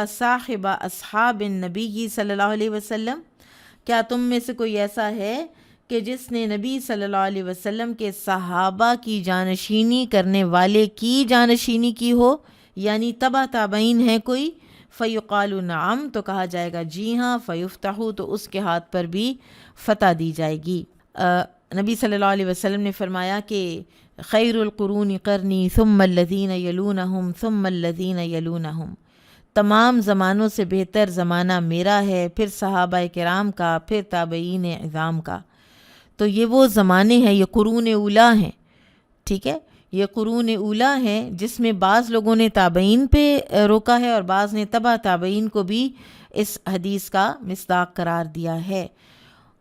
اصحاب النبی صلی اللہ علیہ وسلم، کیا تم میں سے کوئی ایسا ہے کہ جس نے نبی صلی اللہ علیہ وسلم کے صحابہ کی جانشینی کرنے والے کی جانشینی کی ہو، یعنی تبع تابعین ہے کوئی؟ فیقال نعم، تو کہا جائے گا جی ہاں۔ فیفتح، تو اس کے ہاتھ پر بھی فتح دی جائے گی۔ نبی صلی اللہ علیہ وسلم نے فرمایا کہ خیر القرون قرنی ثم الذین یلونہم ثم الذین یلونہم، تمام زمانوں سے بہتر زمانہ میرا ہے، پھر صحابہ کرام کا، پھر تابعین اعظام کا۔ تو یہ وہ زمانے ہیں، یہ قرون اولیٰ ہیں، ٹھیک ہے، یہ قرون اولیٰ ہیں جس میں بعض لوگوں نے تابعین پہ روکا ہے اور بعض نے تبع تابعین کو بھی اس حدیث کا مصداق قرار دیا ہے۔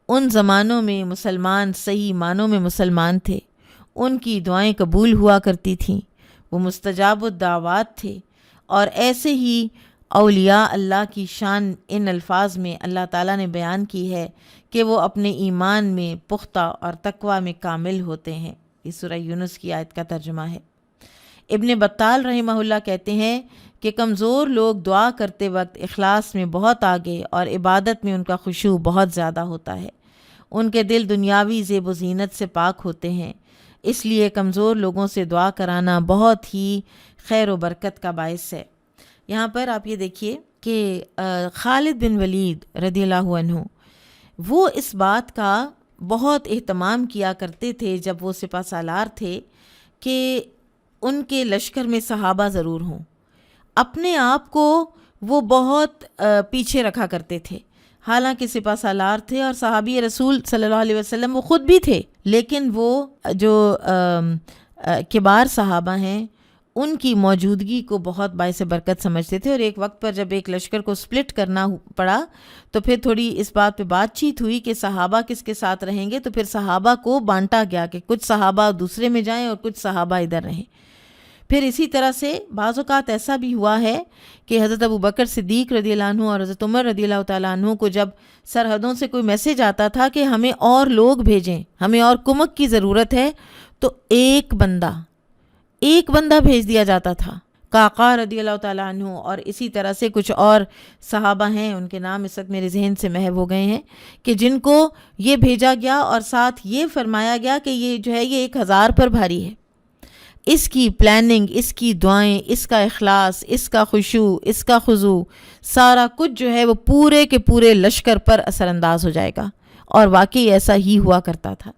ان زمانوں میں مسلمان صحیح معنوں میں مسلمان تھے، ان کی دعائیں قبول ہوا کرتی تھیں، وہ مستجاب الدعوات تھے، اور ایسے ہی اولیاء اللہ کی شان ان الفاظ میں اللہ تعالیٰ نے بیان کی ہے کہ وہ اپنے ایمان میں پختہ اور تقوی میں کامل ہوتے ہیں۔ یہ سورہ یونس کی آیت کا ترجمہ ہے۔ ابن بطال رحمہ اللہ کہتے ہیں کہ کمزور لوگ دعا کرتے وقت اخلاص میں بہت آگے اور عبادت میں ان کا خشوع بہت زیادہ ہوتا ہے، ان کے دل دنیاوی زیب و زینت سے پاک ہوتے ہیں، اس لیے کمزور لوگوں سے دعا کرانا بہت ہی خیر و برکت کا باعث ہے۔ یہاں پر آپ یہ دیکھیے کہ خالد بن ولید رضی اللہ عنہ وہ اس بات کا بہت اہتمام کیا کرتے تھے جب وہ سپہ سالار تھے کہ ان کے لشکر میں صحابہ ضرور ہوں۔ اپنے آپ کو وہ بہت پیچھے رکھا کرتے تھے، حالانکہ سپہ سالار تھے اور صحابی رسول صلی اللہ علیہ وسلم وہ خود بھی تھے، لیکن وہ جو کبار صحابہ ہیں ان کی موجودگی کو بہت باعث برکت سمجھتے تھے۔ اور ایک وقت پر جب ایک لشکر کو سپلٹ کرنا پڑا تو پھر تھوڑی اس بات پہ بات چیت ہوئی کہ صحابہ کس کے ساتھ رہیں گے، تو پھر صحابہ کو بانٹا گیا کہ کچھ صحابہ دوسرے میں جائیں اور کچھ صحابہ ادھر رہیں۔ پھر اسی طرح سے بعض اوقات ایسا بھی ہوا ہے کہ حضرت ابوبکر صدیق رضی اللہ عنہ اور حضرت عمر رضی اللہ تعالیٰ عنہ کو جب سرحدوں سے کوئی میسج آتا تھا کہ ہمیں اور لوگ بھیجیں، ہمیں اور کمک کی ضرورت ہے، تو ایک بندہ بھیج دیا جاتا تھا، قعقاع رضی اللہ تعالیٰ عنہ، اور اسی طرح سے کچھ اور صحابہ ہیں، ان کے نام اس وقت میرے ذہن سے محو ہو گئے ہیں، کہ جن کو یہ بھیجا گیا اور ساتھ یہ فرمایا گیا کہ یہ جو ہے یہ 1000 پر بھاری ہے۔ اس کی پلاننگ، اس کی دعائیں، اس کا اخلاص، اس کا خشوع، اس کا خضوع، سارا کچھ جو ہے وہ پورے کے پورے لشکر پر اثر انداز ہو جائے گا، اور واقعی ایسا ہی ہوا کرتا تھا۔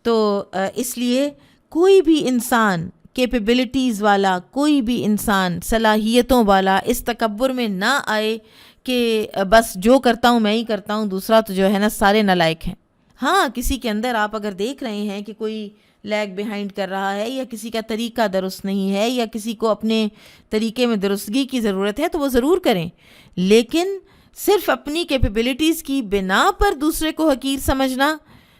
تو اس لیے کوئی بھی انسان کیپیبلٹیز والا، کوئی بھی انسان صلاحیتوں والا اس تکبر میں نہ آئے کہ بس جو کرتا ہوں میں ہی کرتا ہوں، دوسرا تو جو ہے نا سارے نالائق ہیں۔ ہاں، کسی کے اندر آپ اگر دیکھ رہے ہیں کہ کوئی لیگ بیہائنڈ کر رہا ہے، یا کسی کا طریقہ درست نہیں ہے، یا کسی کو اپنے طریقے میں درستگی کی ضرورت ہے، تو وہ ضرور کریں، لیکن صرف اپنی کیپیبلٹیز کی بنا پر دوسرے کو حقیر سمجھنا،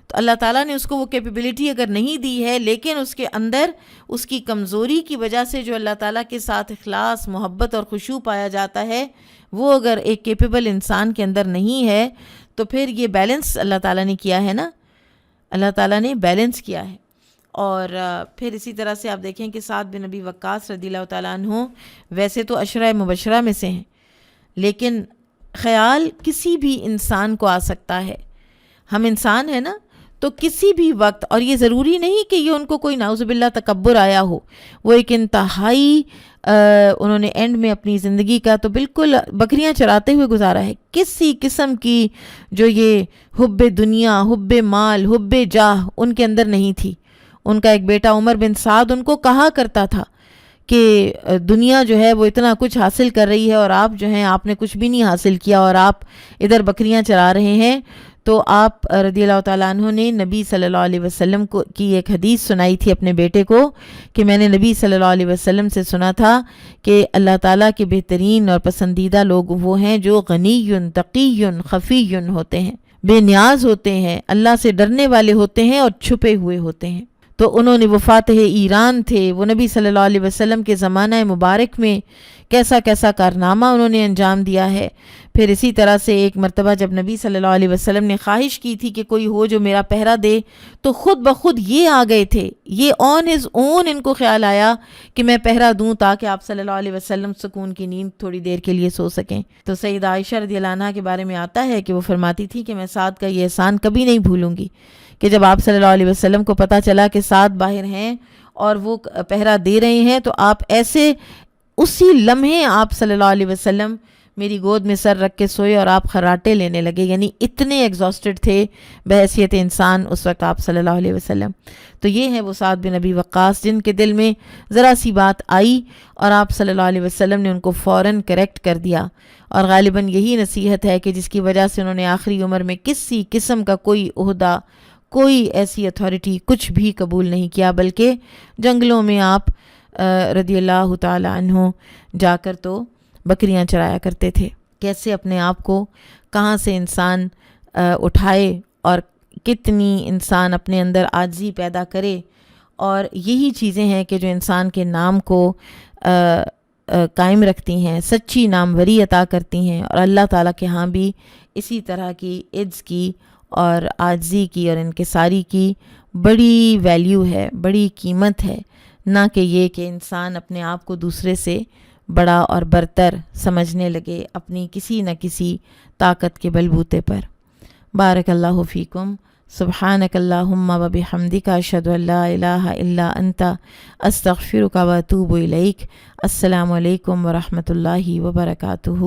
تو اللہ تعالیٰ نے اس کو وہ کیپیبلٹی اگر نہیں دی ہے، لیکن اس کے اندر اس کی کمزوری کی وجہ سے جو اللہ تعالیٰ کے ساتھ اخلاص، محبت اور خشوع پایا جاتا ہے، وہ اگر ایک کیپیبل انسان کے اندر نہیں ہے، تو پھر یہ بیلنس اللہ تعالیٰ نے کیا ہے نا، اللہ تعالیٰ نے بیلنس کیا ہے۔ اور پھر اسی طرح سے آپ دیکھیں کہ سعد بن ابی وقاص رضی اللہ تعالیٰ عنہ ویسے تو عشرہ مبشرہ میں سے ہیں، لیکن خیال کسی بھی انسان کو آ سکتا ہے، ہم انسان ہیں نا، تو کسی بھی وقت، اور یہ ضروری نہیں کہ یہ ان کو کوئی نعوذ باللہ تکبر آیا ہو، وہ ایک انتہائی انہوں نے اینڈ میں اپنی زندگی کا تو بالکل بکریاں چراتے ہوئے گزارا ہے، کسی قسم کی جو یہ حب دنیا، حب مال، حب جاہ ان کے اندر نہیں تھی۔ ان کا ایک بیٹا عمر بن سعد ان کو کہا کرتا تھا کہ دنیا جو ہے وہ اتنا کچھ حاصل کر رہی ہے، اور آپ جو ہیں آپ نے کچھ بھی نہیں حاصل کیا، اور آپ ادھر بکریاں چرا رہے ہیں۔ تو آپ رضی اللہ تعالیٰ عنہ نے نبی صلی اللہ علیہ وسلم کی ایک حدیث سنائی تھی اپنے بیٹے کو، کہ میں نے نبی صلی اللہ علیہ وسلم سے سنا تھا کہ اللہ تعالیٰ کے بہترین اور پسندیدہ لوگ وہ ہیں جو غنی تقی خفی ہوتے ہیں، بے نیاز ہوتے ہیں، اللہ سے ڈرنے والے ہوتے ہیں اور چھپے ہوئے ہوتے ہیں۔ تو انہوں نے وہ فاتح ایران تھے، وہ نبی صلی اللہ علیہ وسلم کے زمانہ مبارک میں کیسا کیسا کارنامہ انہوں نے انجام دیا ہے۔ پھر اسی طرح سے ایک مرتبہ جب نبی صلی اللہ علیہ وسلم نے خواہش کی تھی کہ کوئی ہو جو میرا پہرا دے، تو خود بخود یہ آ گئے تھے، یہ آن ہز اون ان کو خیال آیا کہ میں پہرا دوں تاکہ آپ صلی اللہ علیہ وسلم سکون کی نیند تھوڑی دیر کے لیے سو سکیں۔ تو سیدہ عائشہ رضی اللہ عنہا کے بارے میں آتا ہے کہ وہ فرماتی تھی کہ میں سعد کا یہ احسان کبھی نہیں بھولوں گی، کہ جب آپ صلی اللہ علیہ وسلم کو پتہ چلا کہ سعد باہر ہیں اور وہ پہرا دے رہے ہیں، تو آپ ایسے اسی لمحے آپ صلی اللہ علیہ وسلم میری گود میں سر رکھ کے سوئے اور آپ خراٹے لینے لگے، یعنی اتنے ایگزاسٹڈ تھے بحیثیت انسان اس وقت آپ صلی اللہ علیہ وسلم۔ تو یہ ہیں وہ سعد بن ابی وقاص جن کے دل میں ذرا سی بات آئی اور آپ صلی اللہ علیہ وسلم نے ان کو فوراً کریکٹ کر دیا، اور غالباً یہی نصیحت ہے کہ جس کی وجہ سے انہوں نے آخری عمر میں کسی قسم کا کوئی عہدہ، کوئی ایسی اتھارٹی کچھ بھی قبول نہیں کیا، بلکہ جنگلوں میں آپ رضی اللہ تعالی عنہ جا کر تو بکریاں چرایا کرتے تھے۔ کیسے اپنے آپ کو کہاں سے انسان اٹھائے اور کتنی انسان اپنے اندر عاجزی پیدا کرے، اور یہی چیزیں ہیں کہ جو انسان کے نام کو قائم رکھتی ہیں، سچی ناموری عطا کرتی ہیں، اور اللہ تعالیٰ کے ہاں بھی اسی طرح کی عجز کی اور عاجزی کی اور انکساری کی بڑی ویلیو ہے، بڑی قیمت ہے، نہ کہ یہ کہ انسان اپنے آپ کو دوسرے سے بڑا اور برتر سمجھنے لگے اپنی کسی نہ کسی طاقت کے بلبوتے پر۔ بارک اللہ فیکم، سبحانک اللہم و بحمدک، اشہد ان لا الہ الا انت، استغفرک و اتوب الیک۔ السلام علیکم ورحمۃ اللہ وبرکاتہ۔